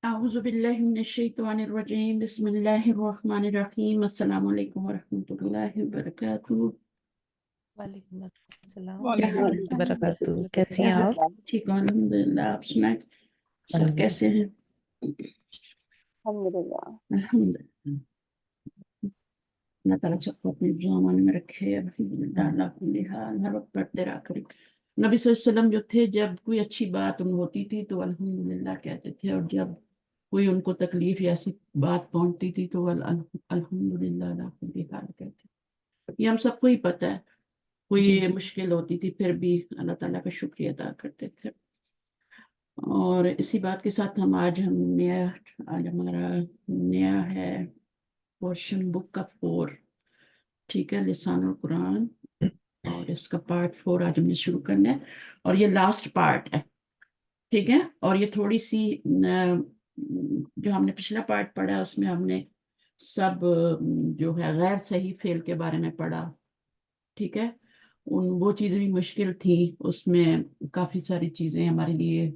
أعوذ بالله من الشيطان الرجيم بسم الله الرحمن الرحيم السلام علیکم ورحمۃ اللہ وبرکاتہ. وعلیکم السلام کیا حال ورحمۃ اللہ ہے؟ وبرکاتہ. کیسی کیا ہیں حال؟ آپ؟ ٹھیک ہوں الحمد للہ. آپ سنائیں سب الحمد کیسے ہیں؟ الحمدللہ. الحمد للہ. اللہ تعالیٰ سب کو اپنے زمان میں رکھے. الحمد للہ. اللہ کل حال ہر وقت پڑھتے رہا کرے. نبی صلی اللہ علیہ وسلم جو تھے جب کوئی اچھی بات ان ہوتی تھی تو الحمد للہ کہتے تھے، اور جب کوئی ان کو تکلیف یا ایسی بات پہنچتی تھی تو الحمد للہ اللہ کل حال کہتے. یہ ہم سب کو ہی پتہ ہے. کوئی مشکل ہوتی تھی پھر بھی اللہ تعالیٰ کا شکریہ ادا کرتے تھے. اور اسی بات کے ساتھ آج ہمارا نیا ہے پورشن بک کا 4، ٹھیک ہے، لسان القرآن، اور اس کا پارٹ 4 آج ہم نے شروع کرنا ہے، اور یہ لاسٹ پارٹ ہے، ٹھیک ہے. اور یہ تھوڑی سی جو ہم نے پچھلا پارٹ پڑھا اس میں ہم نے سب جو ہے غیر صحیح فعل کے بارے میں پڑھا، ٹھیک ہے. وہ چیزیں بھی مشکل تھی، اس میں کافی ساری چیزیں ہمارے لیے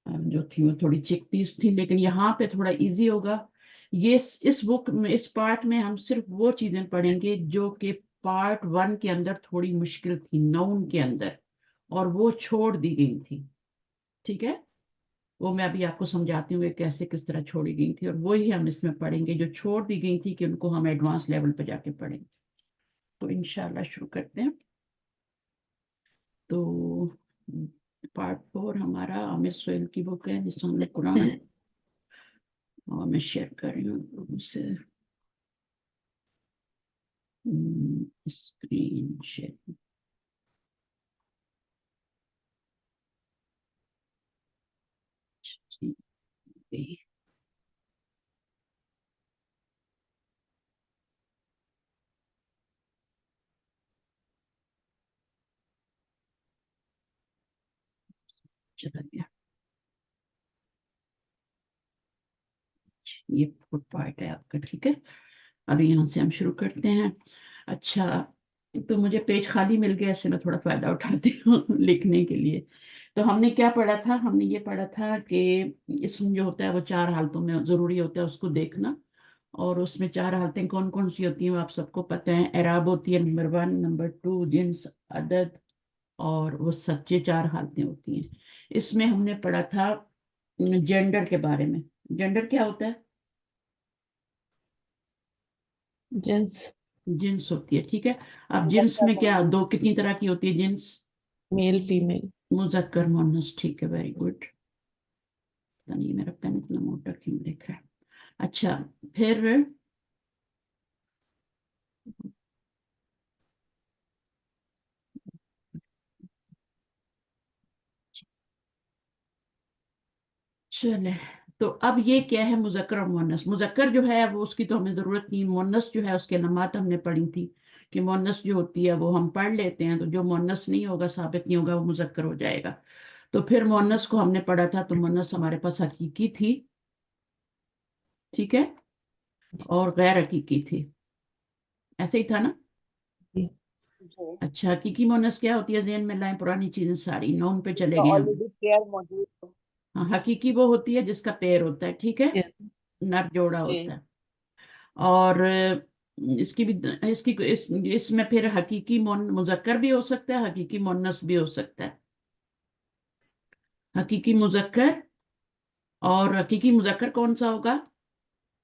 جو تھی وہ تھوڑی چیک پیس تھی، لیکن یہاں پہ تھوڑا ایزی ہوگا. یہ اس بک میں اس پارٹ میں ہم صرف وہ چیزیں پڑھیں گے جو کہ پارٹ 1 کے اندر تھوڑی مشکل تھی نون کے اندر، اور وہ چھوڑ دی گئی تھی، ٹھیک ہے. وہ میں ابھی آپ کو سمجھاتی ہوں کہ کیسے کس طرح چھوڑی گئی تھی، اور وہی ہم اس میں پڑھیں گے جو چھوڑ دی گئی تھی کہ ان کو ہم ایڈوانس لیول پہ جا کے پڑھیں گے. تو انشاءاللہ شروع کرتے ہیں. تو پارٹ 4 ہمارا عامر سہیل کی بک ہے لسان القرآن، اور میں شیئر کر رہی ہوں لوگوں سے اسکرین شیئر. چلا گیا. یہ فوڈ پارٹ ہے آپ کا، ٹھیک ہے. ابھی یہاں سے ہم شروع کرتے ہیں. اچھا، تو مجھے پیج خالی مل گیا، اس سے میں تھوڑا فائدہ اٹھاتی ہوں لکھنے کے لیے. تو ہم نے کیا پڑھا تھا؟ ہم نے یہ پڑھا تھا کہ اسم جو ہوتا ہے وہ 4 حالتوں میں ضروری ہوتا ہے اس کو دیکھنا، اور اس میں 4 حالتیں کون کون سی ہوتی ہیں وہ آپ سب کو پتہ ہیں. اعراب ہوتی ہے نمبر 1، نمبر 2 جنس، عدد، اور وہ سچے 4 حالتیں ہوتی ہیں. اس میں ہم نے پڑھا تھا جینڈر کے بارے میں. جینڈر کیا ہوتا ہے؟ جنس. جنس ہوتی ہے، ٹھیک ہے. اب جنس میں کیا کتنی طرح کی ہوتی ہے جنس؟ Male female. مذکر مؤنث، ٹھیک ہے، ویری گڈ. نہیں میرا پین اتنا موٹا کیوں لکھ رہا ہے. اچھا، پھر چلے. تو اب یہ کیا ہے مذکر اور مؤنث؟ مذکر جو ہے وہ اس کی تو ہمیں ضرورت نہیں. مؤنث جو ہے اس کے علامات ہم نے پڑھی تھی کہ مؤنث جو ہوتی ہے وہ ہم پڑھ لیتے ہیں، تو جو مؤنث نہیں ہوگا، ثابت نہیں ہوگا، وہ مذکر ہو جائے گا. تو پھر مؤنث کو ہم نے پڑھا تھا، تو مؤنث ہمارے پاس حقیقی تھی، ٹھیک ہے، اور غیر حقیقی تھی. ایسے ہی تھا نا؟ جی. اچھا، حقیقی مؤنث کیا ہوتی ہے؟ ذہن میں لائیں پرانی چیزیں ساری. نون پہ چلے گئے ہم. آلریڈی پیئر موجود ہے. ہاں، حقیقی وہ ہوتی ہے جس کا پیر ہوتا ہے، ٹھیک ہے، Yes. نر جوڑا جی. ہوتا ہے. اور اس کی بھی اس میں پھر حقیقی مذکر بھی ہو سکتا ہے، حقیقی مؤنث بھی ہو سکتا ہے. حقیقی مذکر، اور حقیقی مذکر کون سا ہوگا؟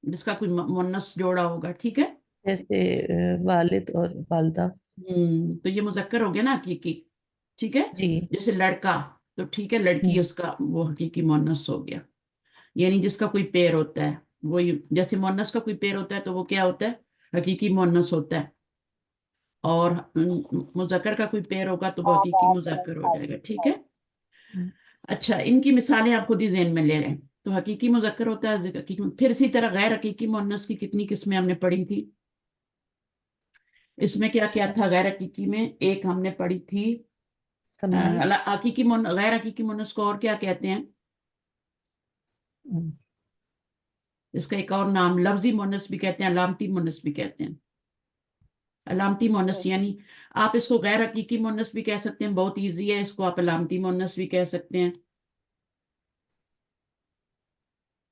جس کا کوئی مؤنث جوڑا ہوگا، ٹھیک ہے. جیسے والد اور والدہ. تو یہ مذکر ہو گیا نا حقیقی، ٹھیک ہے. جی. جیسے لڑکا، تو ٹھیک ہے، لڑکی اس کا وہ حقیقی مؤنث ہو گیا. یعنی جس کا کوئی پیر ہوتا ہے، وہی جیسے مؤنث کا کوئی پیر ہوتا ہے تو وہ کیا ہوتا ہے؟ حقیقی مؤنث ہوتا ہے. اور مذکر کا کوئی پیر ہوگا تو وہ حقیقی مذکر ہو جائے گا، ٹھیک ہے. اچھا، ان کی مثالیں آپ خود ہی ذہن میں لے رہے ہیں. تو حقیقی مذکر ہوتا ہے پھر اسی طرح غیر حقیقی مؤنث کی کتنی قسمیں ہم نے پڑھی تھی؟ اس میں کیا کیا تھا غیر حقیقی میں؟ ایک ہم نے پڑھی تھی حقیقی غیر حقیقی مؤنث کو اور کیا کہتے ہیں؟ اس کا ایک اور نام لفظی مؤنث بھی کہتے ہیں، علامتی مؤنث بھی کہتے ہیں. علامتی مؤنث یعنی آپ اس کو غیر حقیقی مؤنث بھی کہہ سکتے ہیں، بہت ایزی ہے. اس کو آپ علامتی مؤنث بھی کہہ سکتے ہیں.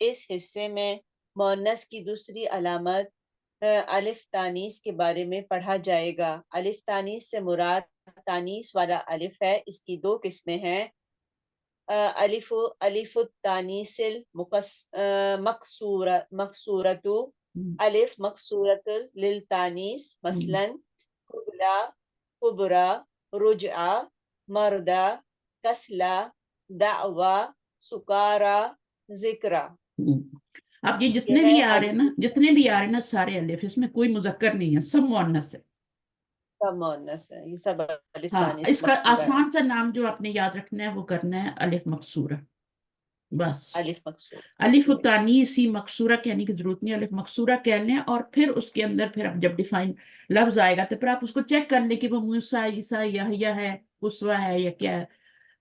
اس حصے میں مؤنث کی دوسری علامت الف تانیث کے بارے میں پڑھا جائے گا۔ الف تانیث سے مراد تانیث والا الف ہے۔ اس کی دو قسمیں ہیں، الف التانیث مکسورۃ، الف مکسورۃ للتانیث، مثلا قبلا، کبرا، رجعہ، مردا، کسلا، دعوا، سکارا، ذکرا۔ اب یہ جتنے بھی آ رہے ہیں نا، جتنے بھی آ رہے ہیں نا سارے الف، اس میں کوئی مذکر نہیں ہے، سب مؤنث ہے۔ سب مؤنث ہے، یہ سب الف ہاں، تانیث اس کا مکسورہ ہے۔ آسان سا نام جو آپ نے یاد رکھنا ہے وہ کرنا ہے الف مکسورہ، بس۔ الف مکسور، الف تانیثی مکسورہ کہنے کی ضرورت نہیں، الف مکسورہ کہہ لیں، اور پھر اس کے اندر پھر اب جب ڈیفائن لفظ آئے گا تو پھر آپ اس کو چیک کر لیں کہ وہ موسیٰ، عیسیٰ، یحییٰ ہے، قصوہ ہے یا کیا ہے۔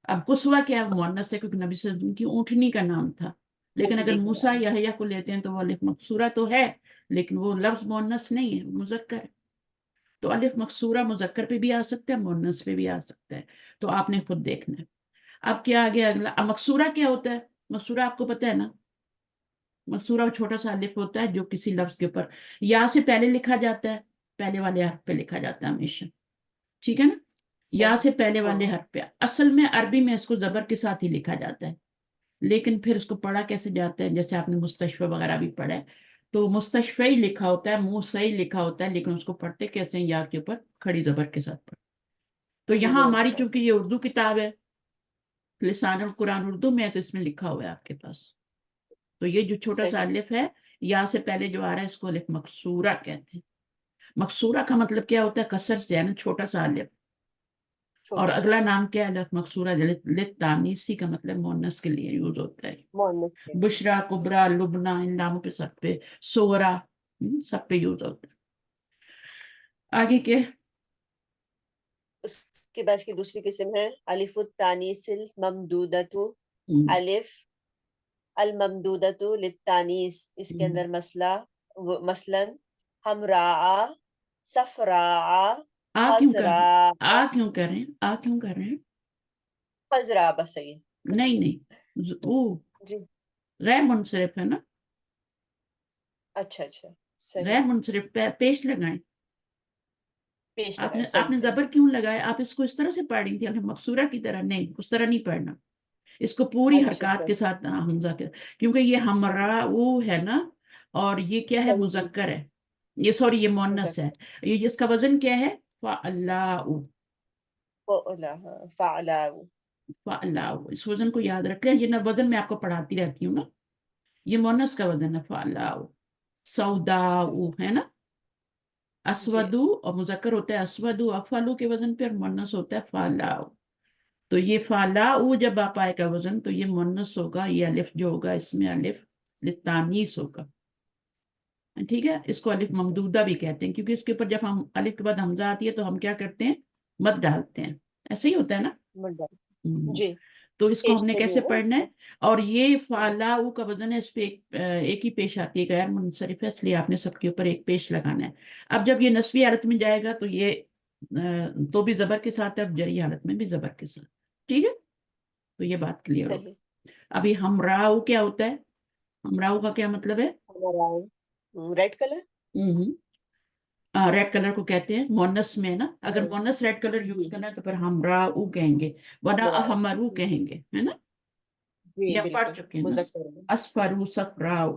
اب قصوہ کیا ہے؟ مؤنث ہے، کیونکہ نبی صلی اللہ علیہ وسلم کی اونٹنی کا نام تھا، لیکن اگر موسیٰ یحییٰ کو لیتے ہیں تو وہ الف مکسورہ تو ہے، لیکن وہ لفظ مؤنث نہیں ہے، وہ مذکر ہے۔ تو الف مکسورہ مذکر پہ بھی آ سکتا ہے، مؤنث پہ بھی آ سکتا ہے، تو آپ نے خود دیکھنا ہے۔ اب کیا آ گیا اگلا؟ اب مکسورہ کیا ہوتا ہے؟ مکسورہ آپ کو پتہ ہے نا، مکسورہ وہ چھوٹا سا الف ہوتا ہے جو کسی لفظ کے اوپر یا سے پہلے لکھا جاتا ہے، پہلے والے حرف پہ لکھا جاتا ہے ہمیشہ، ٹھیک ہے نا؟ یا سے پہلے والے حرف پہ، اصل میں عربی میں اس کو زبر کے ساتھ ہی لکھا جاتا ہے، لیکن پھر اس کو پڑھا کیسے جاتا ہے؟ جیسے آپ نے مستشفی وغیرہ بھی پڑھا ہے، تو مستشفی لکھا ہوتا ہے، منہ صحیح لکھا ہوتا ہے، لیکن اس کو پڑھتے کیسے ہیں؟ یا کے اوپر کھڑی زبر کے ساتھ پڑھتے۔ تو یہاں ہماری چونکہ یہ اردو کتاب ہے، لسان القرآن اردو میں ہے، تو اس میں لکھا ہوا ہے آپ کے پاس، تو یہ جو چھوٹا سا الف ہے یا سے پہلے جو آ رہا ہے اس کو الف مکسورہ کہتے ہیں۔ مکسورہ کا مطلب کیا ہوتا ہے؟ کسر سے، یعنی چھوٹا سا الف۔ اور اگلا نام کیا ہے؟ الف مکسورہ للتانیثی کا مطلب مؤنث کے لیے یوز ہوتا ہے، بشرا، کبرا، لبنا، ان ناموں پہ سب پہ، سورا، سب پہ یوز ہوتا ہے۔ آگے کے اس کے بعد کی دوسری قسم ہے الف التانیث الممدودۃ، الف الممدودۃ للتانیث، اس کے اندر مثلا حمراء، صفراء، آ کیوں کر رہے ہیں؟ خضراء، آ کیوں کر رہے ہیں؟ آ کیوں کر رہے ہیں؟ خضراء، بس یہ نہیں نہیں، او جی، غیر منصرف ہے نا، اچھا اچھا، صحیح، غیر منصرف پیش لگائیں۔ پیش آپ لگائے، نے صحیح صحیح، زبر کیوں لگائے؟ آپ اس کو اس طرح سے پڑھ رہی تھی، آپ نے مقصورہ کی طرح نہیں، اس طرح نہیں پڑھنا، اس کو پوری اچھا حرکات کے صحیح ساتھ حمزہ کے، کیونکہ یہ ہمرا وہ ہے نا، اور یہ کیا ہے؟ صحیح، مذکر ہے، یہ سوری یہ مؤنث ہے، مذکر، یہ جس کا وزن کیا ہے؟ فعلاء، فعلاء، فعلاء، اس وزن کو یاد رکھ لیں، یہ نہ وزن میں آپ کو پڑھاتی رہتی ہوں نا، یہ مؤنث کا وزن ہے فعلاء۔ سوداء صحیح، ہے نا، جی، اسودو، اور مذکر ہوتا ہے اسودو، افعلو کے وزن پہ، اور مؤنث ہوتا ہے فعلاء۔ تو یہ فعلاء جب آپ آئے گا وزن تو یہ مؤنث ہوگا، یہ الف جو ہوگا اس میں الف للتانیث ہوگا، ٹھیک ہے؟ اس کو الف ممدودہ بھی کہتے ہیں، کیونکہ اس کے اوپر جب ہم الف کے بعد حمزہ آتی ہے تو ہم کیا کرتے ہیں؟ مد ڈالتے ہیں، ایسے ہی ہوتا ہے نا۔ جی، تو اس کو پیش ہم نے کے لیے کیسے نا، پڑھنا ہے؟ اور یہ فعلاء کا وزن ہے، اس پہ ایک ہی پیش آتی ہے، غیر منصرف ہے، اس لیے آپ نے سب کے اوپر ایک پیش لگانا ہے۔ اب جب یہ نسبی حالت میں جائے گا تو یہ تو بھی زبر کے ساتھ ہے، اب جری حالت میں بھی زبر کے ساتھ، ٹھیک ہے؟ تو یہ بات کلیئر ہوگی۔ صحیح، ابھی ہمراؤ کیا ہوتا ہے؟ ہمراؤ کا کیا مطلب ہے؟ ریڈ کلر، ریڈ کلر کو کہتے ہیں مونس میں نا، اگر مونس ریڈ کلر یوز کرنا ہے تو پھر ہمراؤ کہیں گے، ورنہ ہمرو کہیں گے، ہے نا؟ جی یا پڑھ بالکل، چکے ہیں نا، مذکر میں، اسفرو، صفراؤ۔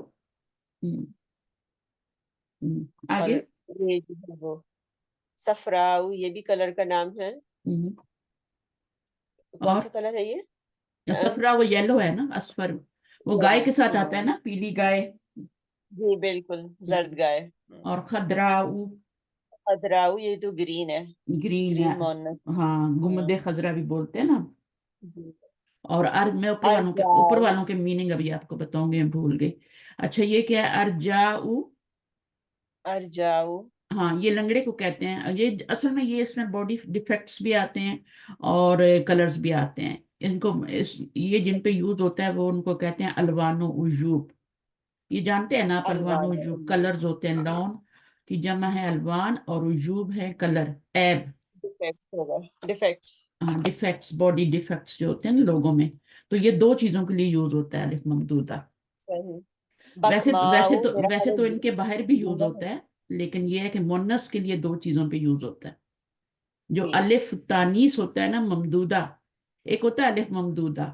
اور آگے یہ جو ہے وہ صفراء، یہ بھی کلر کا نام ہے، کون اور سا کلر ہے یہ؟ صفرا وہ یلو ہے نا، اسفر وہ گائے کے ساتھ آتا ہے نا، پیلی گائے۔ جی بالکل، زرد گائے، اور خضراؤ، خضراء یہ تو گرین ہے، گرین ہے، گرین مونس، ہاں، گمد خضرا بھی بولتے ہیں نا۔ جی، اور میں اوپر ارجاؤ، والوں کے میننگ ابھی آپ کو بتاؤں گی، بھول گئی۔ اچھا یہ کیا ہے؟ ارجاؤ، ارجاؤ، ہاں یہ لنگڑے کو کہتے ہیں، یہ اصل میں یہ اس میں باڈی ڈیفیکٹس بھی آتے ہیں اور کلرز بھی آتے ہیں، ان کو یہ جن پہ یوز ہوتا ہے وہ ان کو کہتے ہیں الوان و عیوب، یہ جانتے ہیں نا آپ، الوان و عیوب کلرز ہوتے ہیں، لون کی جمع ہے الوان اور عیوب ہے کلر، عیب، ڈیفیکٹس ہوگا، ڈیفیکٹس، ہاں ڈیفیکٹس، باڈی ڈیفیکٹس جو ہوتے ہیں نا لوگوں میں، تو یہ دو چیزوں کے لیے یوز ہوتا ہے الف ممدودہ۔ صحیح ویسے بکماؤ میرا خیال ویسے ہے تو ان کے باہر بھی یوز مونس ہوتا ہے، لیکن یہ ہے کہ مونس کے لیے دو چیزوں پہ یوز ہوتا ہے. جو جی الف تانیس ہوتا ہے نا ممدودہ، ایک ہوتا ہے الف ممدودہ،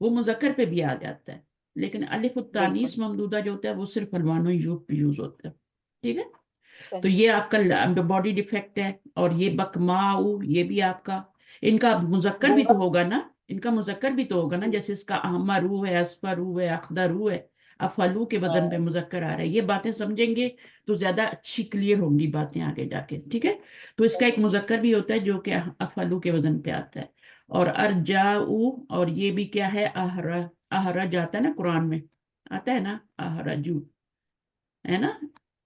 وہ مذکر پہ بھی آ جاتا ہے، لیکن الف بالکل التانیث ممدودہ جو ہوتا ہے وہ صرف الوان و یوب پہ یوز ہوتا ہے. ٹھیک ہے، تو صحیح یہ آپ کا صحیح باڈی ڈیفیکٹ ہے. اور یہ بکماؤ یہ بھی آپ کا، ان کا مذکر بھی تو ہوگا نا، ان کا مذکر بھی تو ہوگا نا، جیسے اس کا احمرو ہے، اصفرو ہے، اخضرو ہے، افلو کے وزن پہ ہاں مذکر آ رہا ہے. یہ باتیں سمجھیں گے تو زیادہ اچھی کلیئر ہوں گی باتیں آگے جا کے. ٹھیک ہے، تو اس کا ایک مذکر بھی ہوتا ہے جو کہ افلو کے وزن پہ آتا ہے. اور ارجاؤ، اور یہ بھی کیا ہے، احرج آتا ہے نا قرآن میں، آتا ہے نا احرجو، ہے نا،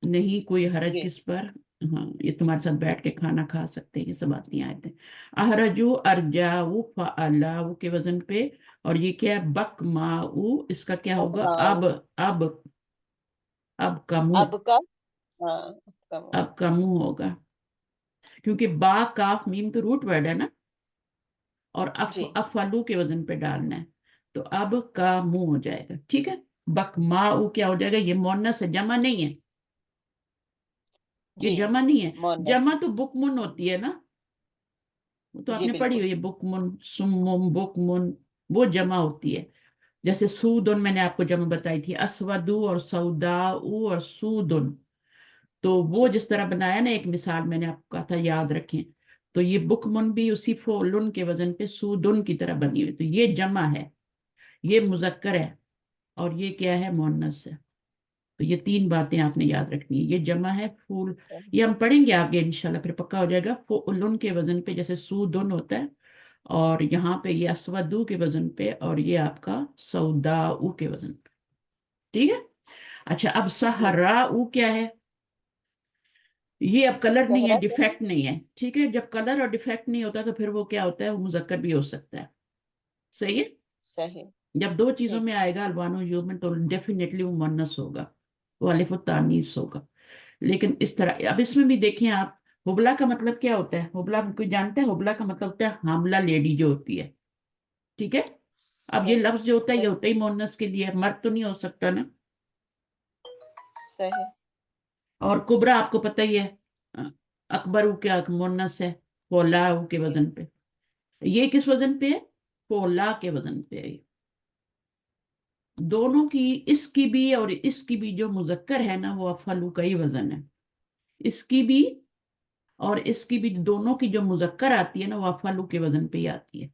نہیں کوئی حرج جی کس پر، ہاں یہ تمہارے ساتھ بیٹھ کے کھانا کھا سکتے ہیں، یہ سب آتی آیتیں. احرجو ارجاؤ فعلاؤ کے وزن پہ. اور یہ کیا ہے، بکماؤ، اس کا کیا ہوگا، بکماؤ اب اب کا منہ، اب کا ہاں اب کا اب کا منہ ہوگا، کیونکہ با کاف میم تو روٹ ورڈ ہے نا، اور جی افعلو کے وزن پہ ڈالنا ہے، تو اب کا منہ ہو جائے گا. ٹھیک ہے، بکماؤ کیا ہو جائے گا، یہ مونس ہے، جمع نہیں ہے، یہ جی جمع نہیں ہے. مونس جمع تو بکمن ہوتی ہے نا، وہ تو آپ جی نے پڑھی بالکل ہوئی ہے، بکمن سمم بکمن، وہ جمع ہوتی ہے. جیسے سودن میں نے آپ کو جمع بتائی تھی، اسودو اور سوداؤ اور سودن، تو وہ جی جس طرح بنایا نا، ایک مثال میں نے آپ کو کہا تھا یاد رکھیں. تو یہ بکمن بھی اسی فولن کے وزن پہ سودن کی طرح بنی ہوئی، تو یہ جمع ہے، یہ مذکر ہے، اور یہ کیا ہے، مؤنث ہے. تو یہ تین باتیں آپ نے یاد رکھنی ہے. یہ جمع ہے پھول، یہ ہم پڑھیں گے آگے انشاءاللہ، پھر پکا ہو جائے گا. فولن کے وزن پہ جیسے سودن ہوتا ہے، اور یہاں پہ یہ اسودو کے وزن پہ، اور یہ آپ کا سوداؤ کے وزن پہ. ٹھیک ہے، اچھا اب جی سہراؤ کیا ہے، یہ اب کلر نہیں ہے، صحرا کیا ہے ڈیفیکٹ نہیں ہے. ٹھیک ہے، جب کلر اور ڈیفیکٹ نہیں ہوتا تو پھر وہ کیا ہوتا ہے، وہ مذکر بھی ہو سکتا ہے. صحیح ہے، صحیح جب دو چیزوں ٹھیک میں آئے گا الوان و یوم میں، تو ڈیفینیٹلی وہ مؤنث ہوگا، وہ الف التانیث ہوگا. لیکن اس طرح اب اس میں بھی دیکھیں آپ، حبلہ کا مطلب کیا ہوتا ہے، حبلہ کوئی جانتا ہے، حبلہ کا مطلب ہوتا ہے حاملہ لیڈی جو ہوتی ہے. ٹھیک ہے، اب یہ صحیح لفظ جو ہوتا ہے یہ صحیح ہوتا ہی مؤنث کے لیے، مرد تو نہیں ہو سکتا نا. صحیح اور کبرا آپ کو پتہ ہی ہے، اکبر کیا مؤنث ہے، فولا کے وزن پہ. یہ کس وزن پہ ہے، فولا کے وزن پہ ہے. دونوں کی، اس کی بھی اور اس کی بھی جو مذکر ہے نا، وہ افعلو کا ہی وزن ہے. اس کی بھی اور اس کی بھی، دونوں کی جو مذکر آتی ہے نا، وہ افعلو کے وزن پہ ہی آتی ہے.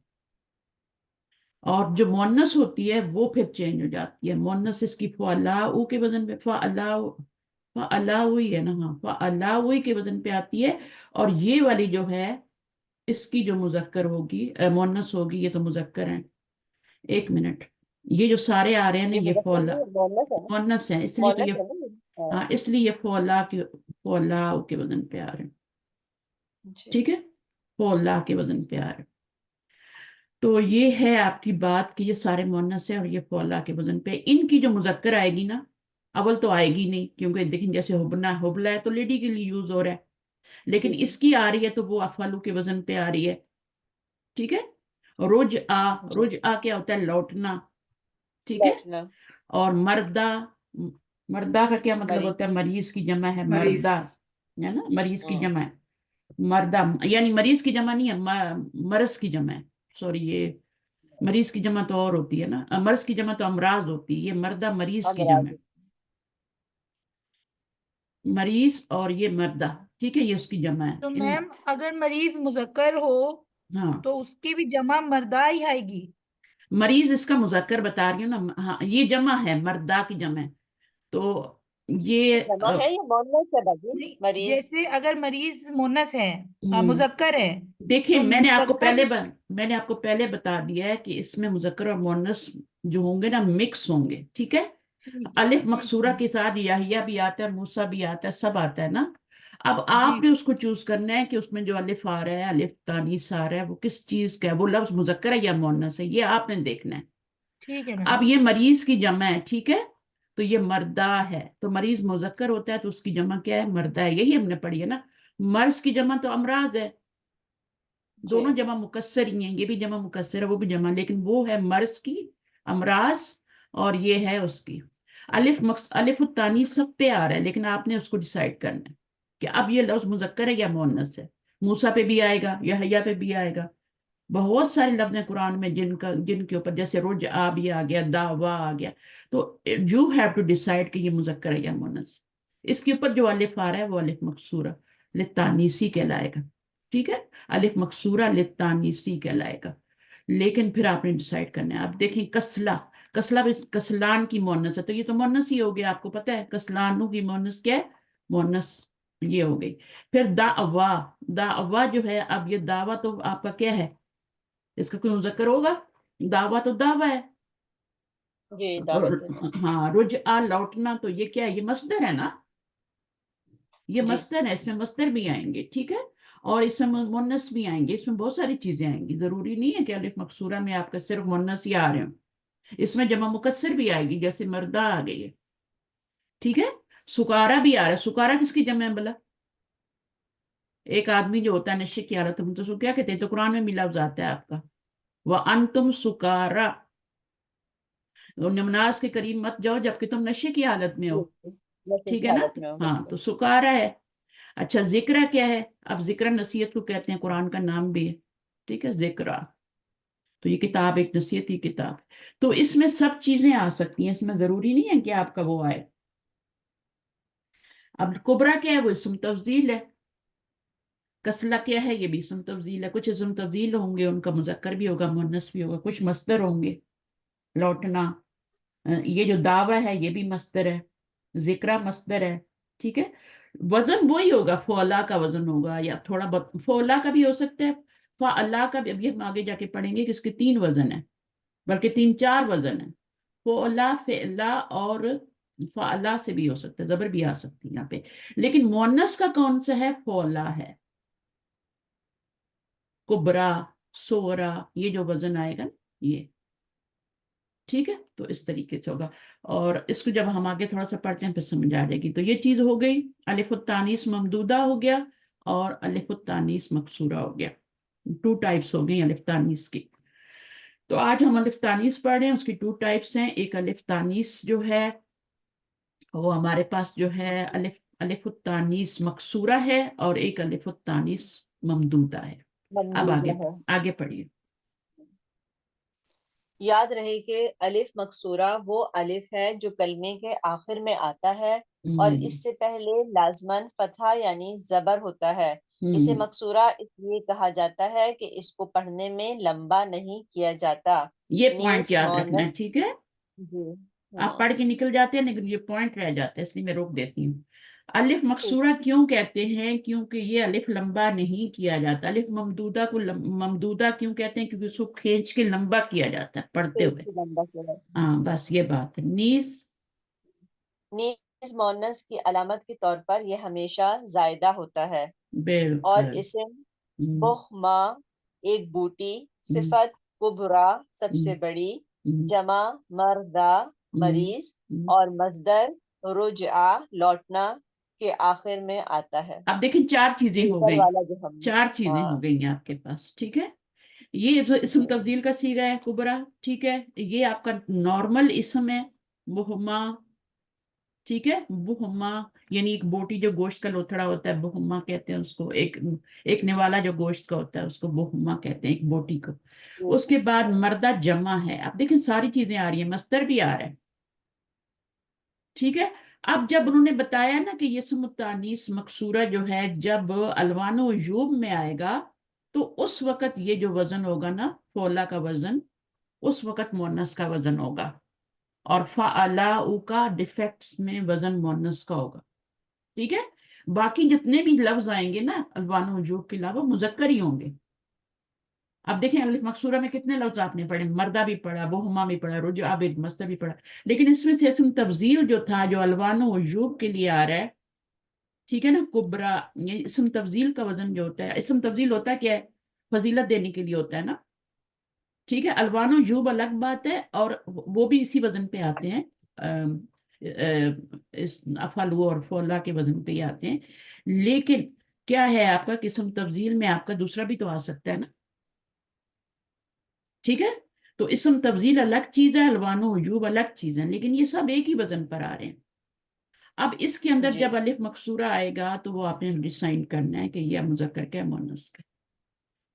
اور جو مؤنث ہوتی ہے وہ پھر چینج ہو جاتی ہے. مؤنث اس کی فعلاؤ کے وزن پہ، فعلاؤ ہی ہے نا، ہاں فعلاؤ کے وزن پہ آتی ہے. اور یہ والی جو ہے، اس کی جو مذکر ہوگی، مؤنث ہوگی، یہ تو مذکر ہیں. ایک منٹ، یہ جو سارے آ رہے ہیں نا، یہ یہ مذکر فولا نہیں ہے مؤنث ہے نا مؤنث ہیں، اس لیے تو یہ، مؤنث ہے نا یہ؟ ہاں ہاں اس لیے یہ فولاؤ کے وزن پہ آ رہے ہیں. جی ٹھیک ہے، فولا کے وزن پہ آ رہے ہیں. تو یہ ہے آپ کی بات کہ یہ سارے مؤنث ہیں اور یہ فولا کے وزن پہ. ان کی جو مذکر آئے گی نا، اول تو آئے گی نہیں، کیونکہ دیکھیں جیسے حبلہ ہے تو لیڈی کے لیے یوز ہو رہا ہے، لیکن جی اس کی آ رہی ہے تو وہ افعلو کے وزن پہ آ رہی ہے. ٹھیک ہے، جی رج آ کیا ہوتا ہے، لوٹنا. ٹھیک ہے، لوٹنا اور مردہ، مردہ کا کیا مطلب مریض ہوتا ہے، مریض کی جمع ہے مریض مردہ، ہے نا، مریض کی ہوں جمع ہے مردہ، یعنی مریض کی جمع نہیں ہے، مرض کی جمع ہے. سوری، یہ مریض کی جمع تو اور ہوتی ہے نا، مرض کی جمع تو امراض ہوتی ہے، یہ مردہ مریض کی جمع امراض ہے، مریض اور یہ مردہ. ٹھیک ہے، یہ اس کی جمع ہے. تو میم اگر مریض مذکر ہو ہاں، تو اس کی بھی جمع مردہ ہی آئے گی. مریض اس کا مذکر بتا رہی ہوں نا، ہاں یہ جمع ہے، مردہ کی جمع ہے. تو یہ یہ جمع ہے یا مؤنث ہے باجی نہیں، مریض جیسے اگر مریض مونس ہے، ہم، مذکر ہے، دیکھیں تو مذکر میں نے آپ کو پہلے بتا دیا ہے کہ اس میں مذکر اور مؤنث جو ہوں گے نا، مکس ہوں گے. ٹھیک ہے، ٹھیک ہے الف ٹھیک مقصورہ ہے کے ساتھ یاہیا بھی آتا ہے، موسیٰ بھی آتا ہے، سب آتا ہے نا. اب جی آپ نے اس کو چوز کرنا ہے کہ اس میں جو الف آ رہا ہے، الف تانیث آ رہا ہے، وہ کس چیز کا ہے، وہ لفظ مذکر ہے یا مؤنث ہے، یہ آپ نے دیکھنا ہے. ٹھیک ہے میم. اب یہ مریض کی جمع ہے. ٹھیک ہے، تو یہ مردہ ہے، تو مریض مذکر ہوتا ہے تو اس کی جمع کیا ہے، مردہ ہے. یہی ہم نے پڑھی ہے نا. مرض کی جمع تو امراض ہے، جی دونوں جمع مکسر ہی ہیں، یہ بھی جمع مکسر ہے، وہ بھی جمع، لیکن وہ ہے مرض کی، امراض، اور یہ ہے اس کی الف التانی سب پہ آ رہا ہے، لیکن آپ نے اس کو ڈیسائیڈ کرنا ہے کہ اب یہ لفظ مذکر ہے یا مؤنث ہے. موسیٰ پہ بھی آئے گا، یحییٰ پہ بھی آئے گا. بہت سارے لفظ ہیں قرآن میں جن کے اوپر، جیسے رجع بھی آ گیا، دعوا آ گیا. تو یو ہیو ٹو ڈیسائیڈ کہ یہ مذکر ہے یا مؤنث. اس کے اوپر جو الف آ رہا ہے وہ الف مکسورہ للتانیسی کہلائے گا. ٹھیک ہے، الف مکسورہ للتانیسی کہلائے گا. لیکن پھر آپ نے ڈیسائیڈ کرنا ہے. آپ دیکھیں کسلا بھی کسلان کی مؤنث ہے، تو یہ تو مؤنث ہی ہو گیا. آپ کو پتہ ہے کسلانو کی مؤنث کیا ہے؟ مؤنث یہ ہو گئی. پھر دعوا جو ہے، اب یہ دعویٰ تو آپ کا کیا ہے؟ اس کا کوئی مذکر ہوگا؟ دعویٰ تو دعویٰ ہے. جی دعوت سے ہاں، رجع لوٹنا، تو یہ کیا ہے؟ یہ مصدر ہے نا، یہ جی مصدر ہے. اس میں مصدر بھی آئیں گے، ٹھیک ہے، اور اس میں مؤنث بھی آئیں گے. اس میں بہت ساری چیزیں آئیں گی. ضروری نہیں ہے کہ الف مکسورہ میں آپ کا صرف مؤنث ہی آ رہے ہوں. اس میں جمع مکسر بھی آئے گی، جیسے مردہ آ گئی ہے. ٹھیک ہے، سکارا بھی آ رہا ہے. سکارا کس کی جمع ہے بلا؟ ایک آدمی جو ہوتا ہے نشے کی حالت میں، تو اس کو کیا کہتے ہیں؟ تو قرآن میں بھی لفظ آتا ہے آپ کا وَأَنْتُمْ سُكَارَى. نماز کے قریب مت جاؤ جبکہ تم نشے کی حالت میں ہو. نشے ٹھیک کی ہے نا؟ حالت میں ہو، ہاں، بالکل. تو سکارا ہے. اچھا، ذکرہ کیا ہے؟ اب ذکرہ نصیحت کو کہتے ہیں، قرآن کا نام بھی ہے. ٹھیک ہے، ذکرہ. تو یہ کتاب ایک نصیحتی کتاب. تو اس میں سب چیزیں آ سکتی ہیں. اس میں ضروری نہیں ہے کہ آپ کا وہ آئے. اب کبرا کیا ہے؟ وہ اسم تفضیل ہے. کسلا کیا ہے؟ یہ بھی اسم تفضیل ہے. کچھ اسم تفضیل ہوں گے، ان کا مذکر بھی ہوگا، مؤنث بھی ہوگا. کچھ مصدر ہوں گے، لوٹنا. یہ جو دعویٰ ہے یہ بھی مصدر ہے، ذکرہ مصدر ہے. ٹھیک ہے، وزن وہی ہوگا، فعلا کا وزن ہوگا، یا تھوڑا بہت فعلا کا بھی ہو سکتا ہے، فعلا کا بھی. اب یہ ہم آگے جا کے پڑھیں گے کہ اس کے 3 وزن ہیں، بلکہ 3-4 وزن ہیں. فعلا، فعلا اور فعلا سے بھی ہو سکتا ہے، زبر بھی آ سکتی ہے یہاں پہ. لیکن مؤنث کا کون سا ہے؟ فعلا ہے. کبرا، سورا، یہ جو وزن آئے گا یہ. ٹھیک ہے، تو اس طریقے سے ہوگا. اور اس کو جب ہم آگے تھوڑا سا پڑھتے ہیں پھر سمجھ آ جائے گی. تو یہ چیز ہو گئی. الف التانیث ممدودہ ہو گیا اور الف التانیث مکسورہ ہو گیا. 2 ٹائپس ہو گئی الف تانیث کی. تو آج ہم الف تانیث پڑھ رہے ہیں. اس کی 2 ٹائپس ہیں. ایک الف تانیث جو ہے وہ ہمارے پاس جو ہے الف التانیث مکسورہ ہے، اور ایک الف التانیث ممدودہ ہے. اب ممدودہ ہے. آگے پڑھیے. یاد رہے کہ الف مکسورہ وہ الف ہے جو کلمے کے آخر میں آتا ہے اور اس سے پہلے لازماً فتحہ یعنی زبر ہوتا ہے. اسے مکسورہ اس لیے کہا جاتا ہے کہ اس کو پڑھنے میں لمبا نہیں کیا جاتا. یہ پوائنٹ یاد رکھنا ہے، ٹھیک ہے. جی آپ پڑھ کے نکل جاتے ہیں لیکن یہ پوائنٹ رہ جاتا ہے، اس لیے میں روک دیتی ہوں. الف ٹھیک. مکسورہ کیوں کہتے ہیں؟ کیونکہ یہ الف لمبا نہیں کیا جاتا. الف ممدودہ کو ممدودہ کیوں کہتے ہیں؟ کیونکہ اس کو کھینچ کے لمبا کیا جاتا ہے پڑھتے ہوئے. لمبا کیا جاتا ہے. ہاں، بس یہ بات ہے. نیز مؤنث کی علامت کے طور پر یہ ہمیشہ زائدہ ہوتا ہے. اور بالکل. اسم بہما ایک بوٹی، صفت کبرا سب سے بڑی، جمع مردہ مریض، اور مصدر رجع لوٹنا کے آخر میں آتا ہے. اب دیکھیں 4 چیزیں ہو اوپر گئیں. والا جو ہم 4 چیزیں ہو گئی ہیں آپ کے پاس. ٹھیک ہے، یہ اسم تفضیل کا صیغہ ہے کبرا. ٹھیک ہے، یہ آپ کا نارمل اسم ہے بہما. ٹھیک ہے، بہما یعنی ایک بوٹی جو گوشت کا لوتھڑا ہوتا ہے، بہما کہتے ہیں اس کو. ایک نوالا جو گوشت کا ہوتا ہے اس کو بہما کہتے ہیں، ایک بوٹی کو. اس کے بعد مردہ جمع ہے. اب دیکھیں ساری چیزیں آ رہی ہیں، مصدر بھی آ رہا ہے. ٹھیک ہے، اب جب انہوں نے بتایا نا کہ یہ اسم التانیث مکسورہ جو ہے جب الوان و عیوب میں آئے گا تو اس وقت یہ جو وزن ہوگا نا، فعلا کا وزن، اس وقت مؤنث کا وزن ہوگا. اور فعلاؤ کا ڈیفیکٹس میں وزن مؤنث کا ہوگا. ٹھیک ہے، باقی جتنے بھی لفظ آئیں گے نا الوان و عیوب کے علاوہ مذکر ہی ہوں گے. اب دیکھیں الف مکسورہ میں کتنے لفظ آپ نے پڑھے؟ مردہ بھی پڑھا، بہما بھی پڑھا، رجع بھی، مصدر بھی پڑھا. لیکن اس میں سے اسم تفضیل جو تھا، جو الوان و عیوب کے لیے آ رہا ہے، ٹھیک ہے نا، کبرا، یہ اسم تفضیل کا وزن جو ہوتا ہے. اسم تفضیل ہوتا کیا ہے؟ فضیلت دینے کے لیے ہوتا ہے نا. ٹھیک ہے، الوان و عیوب الگ بات ہے، اور وہ بھی اسی وزن پہ آتے ہیں، افعلوا اور فعلا کے وزن پہ ہی آتے ہیں. لیکن کیا ہے آپ کا اسم تفضیل میں آپ کا دوسرا بھی تو آ سکتا ہے نا. ٹھیک ہے، تو اسم تفضیل الگ چیز ہے، الوان و وجوب الگ چیز ہے، لیکن یہ سب ایک ہی وزن پر آ رہے ہیں. اب اس کے اندر جی جب الف مقصورہ آئے گا تو وہ آپ نے ڈیسائڈ کرنا ہے کہ یہ مذکر کا ہے مؤنث کا.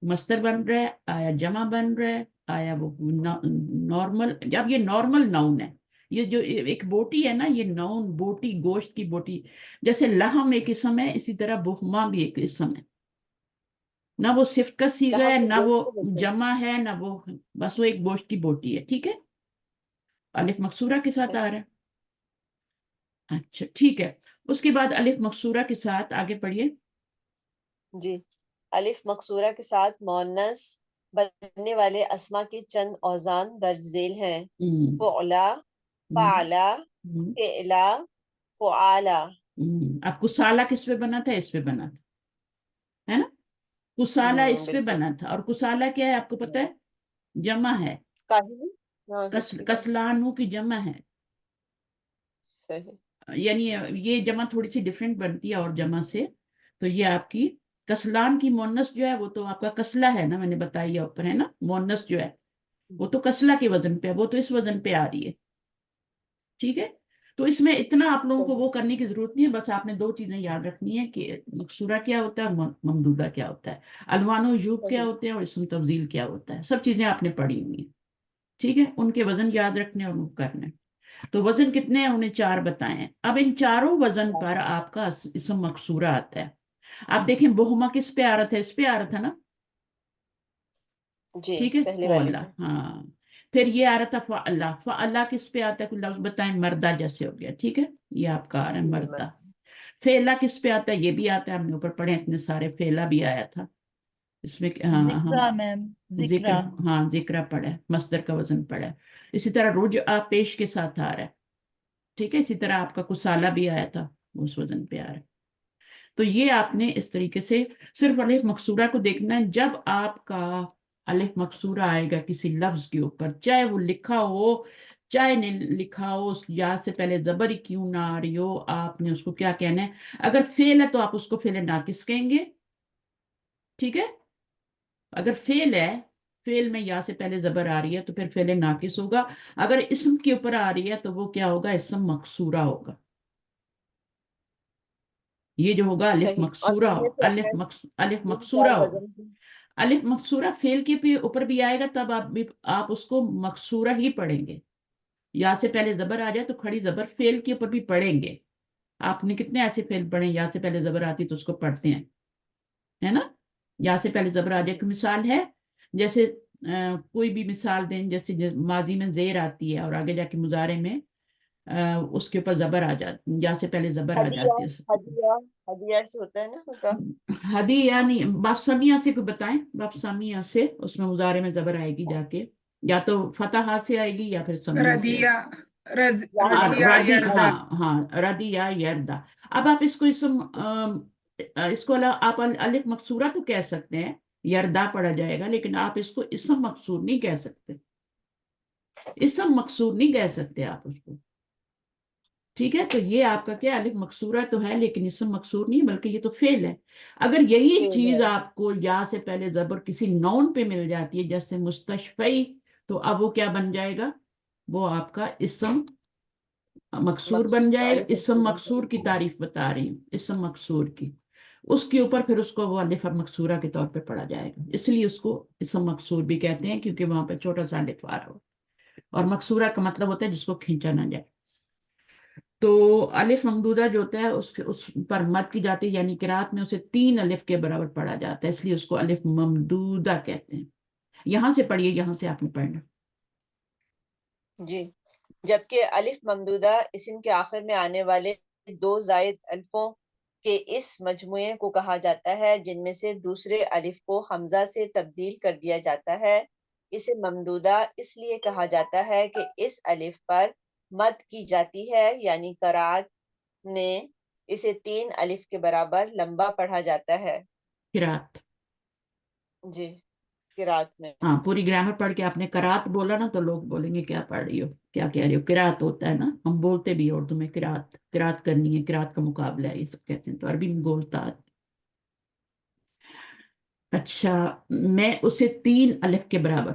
مصدر بن رہا ہے، آیا جمع بن رہا ہے، آیا وہ نارمل. جب یہ نارمل ناؤن ہے، یہ جو ایک بوٹی ہے نا، یہ ناؤن بوٹی، گوشت کی بوٹی، جیسے لحم ایک اسم ہے، اسی طرح بہما بھی ایک اسم ہے. نہ وہ صفت کا صیغہ ہے، لحم نہ وہ گوشت کو بولتے ہیں. جمع ہے، نہ وہ، بس وہ ایک گوشت کی بوٹی ہے. ٹھیک ہے، الف مقصورہ کے ساتھ آ رہا ہے. اچھا ٹھیک ہے، اس کے بعد الف مقصورہ کے ساتھ آگے پڑھیے. جی، الف مقصورہ کے ساتھ مؤنث بننے والے اسما کے چند اوزان درج ذیل ہیں: ہم، فعلا، ہم، فعلا، ہم، فعلا، فعالا. اب کسالہ کس پہ بنا تھا؟ اس پہ بنا تھا، ہے نا. کسالہ اس پہ بالکل. بنا تھا، اور کسالہ کیا ہے آپ کو پتہ ہے؟ جمع ہے. کاہلی، ہاں سستی کا، کسلانو کی جمع ہے. صحیح. یعنی یہ جمع تھوڑی سی ڈفرینٹ بنتی ہے اور جمع سے. تو یہ آپ کی کسلان کی مونس جو ہے وہ تو آپ کا کسلہ ہے نا، میں نے بتائی ہے اوپر، ہے نا. مونس جو ہے وہ تو کسلہ کے وزن پہ ہے، وہ تو اس وزن پہ آ رہی ہے. ٹھیک ہے، تو اس میں اتنا آپ لوگوں کو وہ کرنے کی ضرورت نہیں ہے. بس آپ نے دو چیزیں یاد رکھنی ہے کہ مقصورہ کیا ہوتا ہے اور ممدودہ کیا ہوتا ہے، الوان و وجوب کیا صحیح. ہوتے ہیں، اور اسم تفضیل کیا ہوتا ہے. سب چیزیں آپ نے پڑھی ہوئی ہیں. ٹھیک ہے، ان کے وزن یاد رکھنے اور وہ کرنے. تو وزن کتنے ہیں؟ انہیں 4 بتائے ہیں. اب ان چاروں وزن پر آپ کا اسم مقصورہ آتا ہے. آپ دیکھیں بہما کس پہ آ رہا تھا؟ اس پہ آ رہا تھا نا. جی، ٹھیک ہے، پہلے والے فعلا. میں. ہاں، پھر یہ آ رہا تھا فعلا. فعلا کس پہ آتا ہے؟ کوئی لفظ بتائیں. مردہ جیسے ہو گیا. ٹھیک ہے، یہ آپ کا آ رہا ہے مردہ. فعلا کس پہ آتا ہے؟ یہ بھی آتا ہے، ہم نے اوپر پڑھے اتنے سارے. فعلا بھی آیا تھا اس میں. ہاں ہم ذکرہ میم، ذکر، ذکرہ. ہاں ذکر پڑھا ہے، مصدر کا وزن پڑھا ہے. اسی طرح رجع پیش کے ساتھ آ رہا ہے. ٹھیک ہے، اسی طرح آپ کا کسالہ بھی آیا تھا، اس وزن پہ آ رہا ہے. تو یہ آپ نے اس طریقے سے صرف الف مقصورہ کو دیکھنا ہے. جب آپ کا الف مقصورہ آئے گا کسی لفظ کے اوپر، چاہے وہ لکھا ہو چاہے نہیں لکھا ہو، اس یا سے پہلے زبر ہی کیوں نہ آ رہی ہو، آپ نے اس کو کیا کہنا ہے؟ اگر فعل ہے تو آپ اس کو فعل ناقص کہیں گے. ٹھیک ہے، اگر فعل ہے، فعل میں یا سے پہلے زبر آ رہی ہے تو پھر فعل ناقص ہوگا. اگر اسم کے اوپر آ رہی ہے تو وہ کیا ہوگا؟ اسم مقصورہ ہوگا. یہ جو ہوگا الف صحیح. اور مقصورہ، پڑھنے سے الف اگر الف یہ مقصورہ 4 ہوگا. وزن کی. الف مقصورہ فعل کے اوپر بھی آئے گا تب آپ اس کو مقصورہ ہی پڑھیں گے. یا سے پہلے زبر آ جائے تو کھڑی زبر فعل کے اوپر بھی پڑھیں گے. آپ نے کتنے ایسے فعل پڑھے یا سے پہلے زبر آتی تو اس کو پڑھتے ہیں، ہے نا. یا سے پہلے زبر آ جائے. جی کی مثال ہے جیسے کوئی بھی مثال دیں، جیسے ماضی میں زیر آتی ہے اور آگے جا کے مضارع میں اس کے اوپر زبر آ جاتی، یا سے پہلے زبر آ ہدیہ، جاتی ہے. ہدیہ، ہدیہ سے ہوتا ہے نا، ہوتا. ہدی یعنی باب سمیہ سے کوئی بتائیں. باب سمیہ سے اس میں مضارع میں زبر آئے گی جا کے، یا تو فتح ہاتھ سے آئے گی یا پھر سمیہ سے آئے گی. ردیا، یہاں ہاں ردیا ردی، یردا. ہاں ہاں ردی یا یردا. اب آپ اس کو اس کو آپ الف مقصورہ تو کہہ سکتے ہیں، یردا پڑھا جائے گا، لیکن آپ اس کو اسم مقصور نہیں کہہ سکتے. اسم مقصور نہیں کہہ سکتے آپ اس کو. ٹھیک ہے، تو یہ آپ کا کیا الف مقصورہ تو ہے لیکن اسم مقصور نہیں، بلکہ یہ تو فعل ہے. اگر یہی فعل چیز ہے. آپ کو یا سے پہلے زبر کسی نون پہ مل جاتی ہے جیسے مستشفی، تو اب وہ کیا بن جائے گا؟ وہ آپ کا اسم مقصور بن جائے گا. الف اسم مقصورہ. مقصور کی تعریف بتا رہی ہوں، اسم مقصور کی. اس کے اوپر پھر اس کو وہ الف مقصورہ کے طور پہ پڑھا جائے گا. اس لیے اس کو اسم مقصور بھی کہتے ہیں، کیونکہ وہاں پہ چھوٹا سا الف آ رہا ہو. اور مقصورہ کا مطلب ہوتا ہے جس کو کھینچا نہ جائے. تو الف ممدودہ جو ہوتا ہے اس پر مد کی جاتی ہے، یعنی قرات میں اسے 3 الف کے برابر پڑھا جاتا ہے، اس لیے اس کو الف ممدودہ کہتے ہیں. یہاں سے پڑھیے، یہاں سے آپ نے پڑھنا. جی، جبکہ الف ممدودہ اسم کے آخر میں آنے والے 2 زائد الفوں کے اس مجموعے کو کہا جاتا ہے جن میں سے دوسرے الف کو حمزہ سے تبدیل کر دیا جاتا ہے. اسے ممدودہ اس لیے کہا جاتا ہے کہ اس الف پر مد کی جاتی ہے، یعنی قرات میں اسے 3 الف کے برابر لمبا پڑھا جاتا ہے. قرات، جی، قرات میں. ہاں پوری گرامر پڑھ کے آپ نے قرات بولا نا تو لوگ بولیں گے کیا پڑھ رہی ہو، کیا کہہ رہی ہو. قرات ہوتا ہے نا، ہم بولتے بھی اردو میں قرات، قرات کرنی ہے، قرات کا مقابلہ ہے، یہ سب کہتے ہیں. تو عربی میں بولتا. اچھا، میں اسے 3 الف کے برابر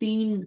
3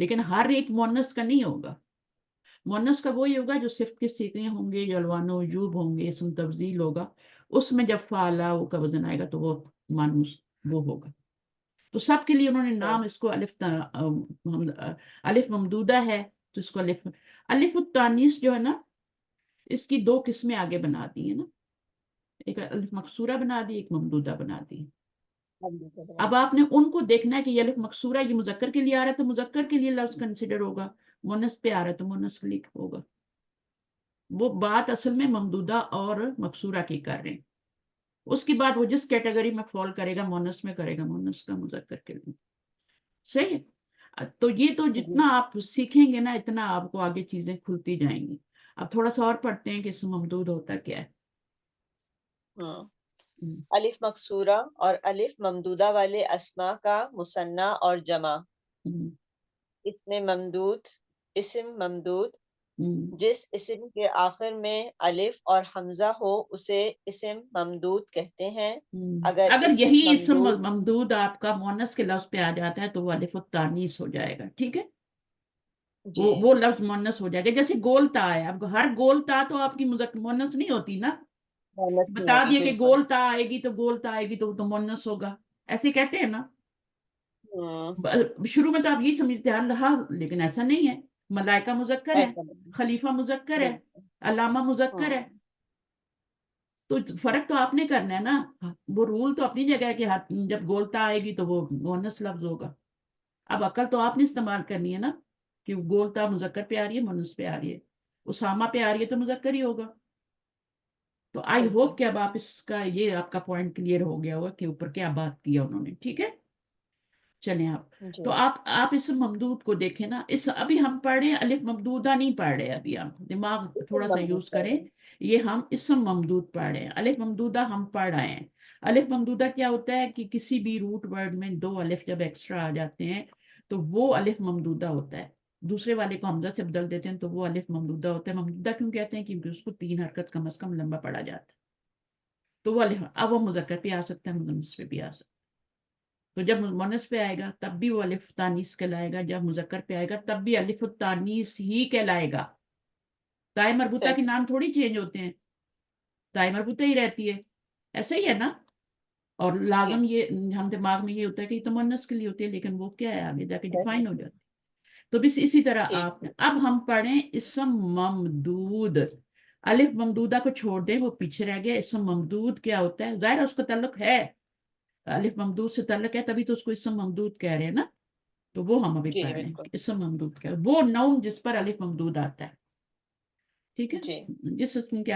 لیکن ہر ایک مونس کا نہیں ہوگا. مونس کا وہی ہوگا جو صفت کے سیغے ہوں گے، جلوان و وجوب ہوں گے، اسم تفضیل ہوگا، اس میں جب فعلا کا وزن آئے گا تو وہ مانوس وہ ہوگا. تو سب کے لیے انہوں نے نام اس کو الف ممدودہ ہے تو اس کو الف التانیث جو ہے نا، اس کی دو قسمیں آگے بنا دی ہیں نا، ایک الف مقصورہ بنا دی، ایک ممدودہ بنا دی. اب آپ نے ان کو دیکھنا ہے کہ یہ الف مقصورہ یہ مذکر کے لیے آ رہا ہے تو مذکر کے لیے لفظ کنسیڈر ہوگا، مونس پہ آ رہا ہے تو مونس کے لیے ہوگا. وہ بات اصل میں ممدودہ اور مقصورہ کی کر رہے ہیں. اس کے بعد وہ جس کیٹیگری میں فال کرے گا مونس میں کرے گا، مونس کا مذکر کے لیے. صحیح ہے. تو یہ تو جتنا آپ سیکھیں گے نا اتنا آپ کو آگے چیزیں کھلتی جائیں گی. اب تھوڑا سا اور پڑھتے ہیں کہ اسم ممدود ہوتا کیا ہے. الف مقصورہ اور الف ممدودہ والے اسما کا مثنیٰ اور جمع. اسم ممدود جس اسم کے آخر میں الف اور حمزہ ہو اسے اسم ممدود کہتے ہیں. اگر یہی اسم ممدود آپ کا مونس کے لفظ پہ آ جاتا ہے تو وہ الف التانیث ہو جائے گا. ٹھیک ہے، وہ لفظ مونس ہو جائے گا. جیسے گول تا ہے، اب ہر گول تا تو آپ کی مونس نہیں ہوتی نا. بتا دیے کہ گول تا آئے گی تو گول تا آئے گی تو مونس ہوگا، ایسے کہتے ہیں نا. شروع میں تو آپ یہی سمجھتے ہیں، لیکن ایسا نہیں ہے. ملائکہ مذکر ہے، خلیفہ مذکر ہے، علامہ مذکر ہے. تو فرق تو آپ نے کرنا ہے نا. وہ رول تو اپنی جگہ ہے کہ جب گولتا آئے گی تو وہ مونس لفظ ہوگا. اب عقل تو آپ نے استعمال کرنی ہے نا کہ گولتا مذکر پہ آ رہی ہے مونس پہ آ رہی ہے، اسامہ پہ آ رہی ہے تو مذکر ہی ہوگا. تو آئی ہوپ کہ اب آپ اس کا یہ آپ کا پوائنٹ کلیئر ہو گیا ہوگا کہ اوپر کیا بات کیا انہوں نے. ٹھیک ہے، چلیں تو آپ اس ممدود کو دیکھیں نا. ابھی ہم پڑھ رہے ہیں الف ممدودہ نہیں پڑھ رہے. ابھی آپ دماغ تھوڑا سا یوز کریں. یہ ہم اسم ممدود پڑھ رہے ہیں، الف ممدودہ ہم پڑھ رہے ہیں. الف ممدودہ کیا ہوتا ہے کہ کسی بھی روٹ ورڈ میں دو الف جب ایکسٹرا آ جاتے ہیں تو وہ الف ممدودہ ہوتا ہے. دوسرے والے کو حمزہ سے بدل دیتے ہیں تو وہ الف ممدودہ ہوتا ہے. ممدودہ کیوں کہتے ہیں؟ کیونکہ اس کو 3 حرکت کم از کم لمبا پڑا جاتا ہے. تو وہ الف اب وہ مذکر پہ آ سکتا ہے، مؤنث پہ بھی آ سکتا ہے. تو جب مؤنث پہ آئے گا تب بھی وہ الف تانیث کہلائے گا، جب مذکر پہ آئے گا تب بھی الف التانیث ہی کہلائے گا. تائے مربوطہ کے نام تھوڑی چینج ہوتے ہیں، تائے مربوطہ ہی رہتی ہے. ایسا ہی ہے نا. اور لازم یہ ہم دماغ میں یہ ہوتا ہے کہ یہ تو مؤنث کے لیے ہوتی ہے، لیکن وہ کیا ہے آگے جا کے ڈیفائن ہو جاتی ہے. تو بس اسی طرح آپ اب ہم پڑھیں اسم ممدود. الف ممدودہ کو چھوڑ دیں، وہ پیچھے رہ گیا. اسم ممدود کیا ہوتا ہے؟ ظاہر اس کا تعلق ہے، الف ممدود سے تعلق ہے، تبھی تو اس کو اسم ممدود کہہ رہے ہیں نا. تو وہ ہم ابھی پڑھ رہے ہیں. اسم ممدود کیا ہے؟ وہ نون جس پر الف ممدود آتا ہے. ٹھیک ہے، جس اسم کے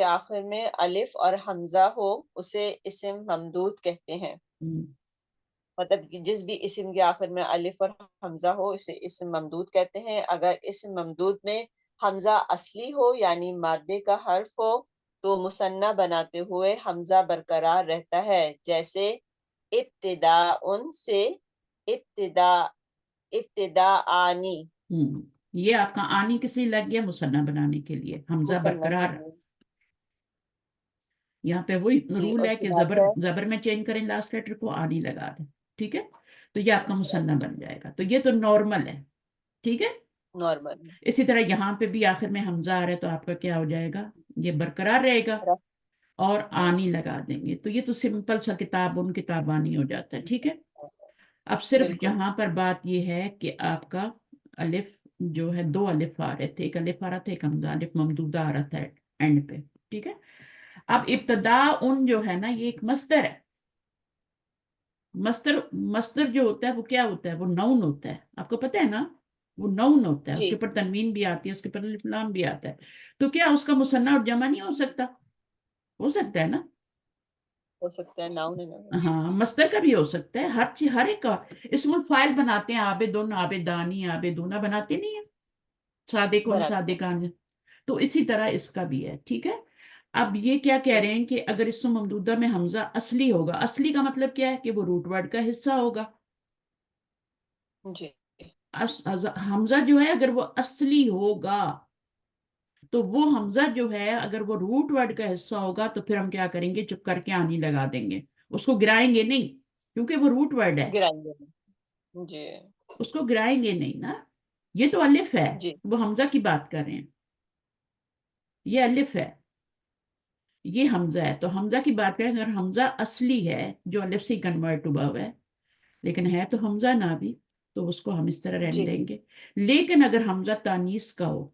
آخر میں الف اور حمزہ ہو اسے اسم ممدود کہتے ہیں. مطلب جس بھی اسم کے آخر میں الف اور حمزہ ہو اسے اسم ممدود کہتے ہیں. اگر اسم ممدود میں حمزہ اصلی ہو یعنی مادے کا حرف ہو تو مثنیٰ بناتے ہوئے حمزہ برقرار رہتا ہے. جیسے ابتداء سے ابتداءانی. یہ آپ کا آنی کس لیے لگ گیا؟ مثنیٰ بنانے کے لیے. حمزہ برقرار. یہاں پہ وہی رول ہے کہ زبر میں چینج کریں لاسٹ لیٹر کو، آنی لگا دیں. ٹھیک ہے، تو یہ آپ کا مثنیٰ بن جائے گا. تو یہ تو نارمل ہے. ٹھیک ہے، نارمل. اسی طرح یہاں پہ بھی آخر میں حمزہ آ رہا ہے تو آپ کا کیا ہو جائے گا؟ یہ برقرار رہے گا اور آنی لگا دیں گے. تو یہ تو سمپل سا کتابانی ہو جاتا ہے. ٹھیک ہے، اب صرف یہاں پر بات یہ ہے کہ آپ کا الف جو ہے 2 الف آ رہے تھے، ایک الف آ رہا تھا، ایک حمزہ الف ممدودہ آ رہا تھا اینڈ پہ. ٹھیک ہے، اب ابتدا جو ہے نا یہ ایک مصدر ہے. مصدر جو ہوتا ہے وہ کیا ہوتا ہے؟ وہ نون ہوتا ہے. آپ کو پتہ ہے نا، وہ نون ہوتا ہے. اس کے اوپر تنوین بھی آتی ہے، اس کے اوپر الف لام بھی آتا ہے. تو کیا اس کا مثنیٰ اور جمع نہیں ہو سکتا؟ ہو سکتا ہے نا. ہو سکتا ہے ناؤن. ہاں، مصدر کا بھی ہو سکتا ہے. ہر چیز ہر ایک کا اسم الفاعل بناتے ہیں. عابدون، عابدانی، عابدونہ بناتے نہیں ہیں. صادقون، صادقان. تو اسی طرح اس کا بھی ہے. ٹھیک ہے، اب یہ کیا کہہ رہے ہیں کہ اگر اسم ممدودہ میں حمزہ اصلی ہوگا، اصلی کا مطلب کیا ہے کہ وہ روٹ ورڈ کا حصہ ہوگا. حمزہ جو ہے اگر وہ اصلی ہوگا تو وہ حمزہ جو ہے اگر وہ روٹ ورڈ کا حصہ ہوگا تو پھر ہم کیا کریں گے؟ چپ کر کے آنی لگا دیں گے. اس کو گرائیں گے نہیں کیونکہ وہ روٹ ورڈ ہے. جی اس کو گرائیں گے نہیں نا. یہ تو الف ہے, جی وہ حمزہ کی بات کر رہے ہیں, یہ الف ہے, یہ حمزہ ہے. تو حمزہ کی بات کریں, اگر حمزہ اصلی ہے جو الف سے کنورٹ ہوا ہوا ہے, لیکن ہے تو حمزہ نہ بھی, تو اس کو ہم اس طرح رہنے جی دیں گے. لیکن اگر حمزہ تانیث کا ہو,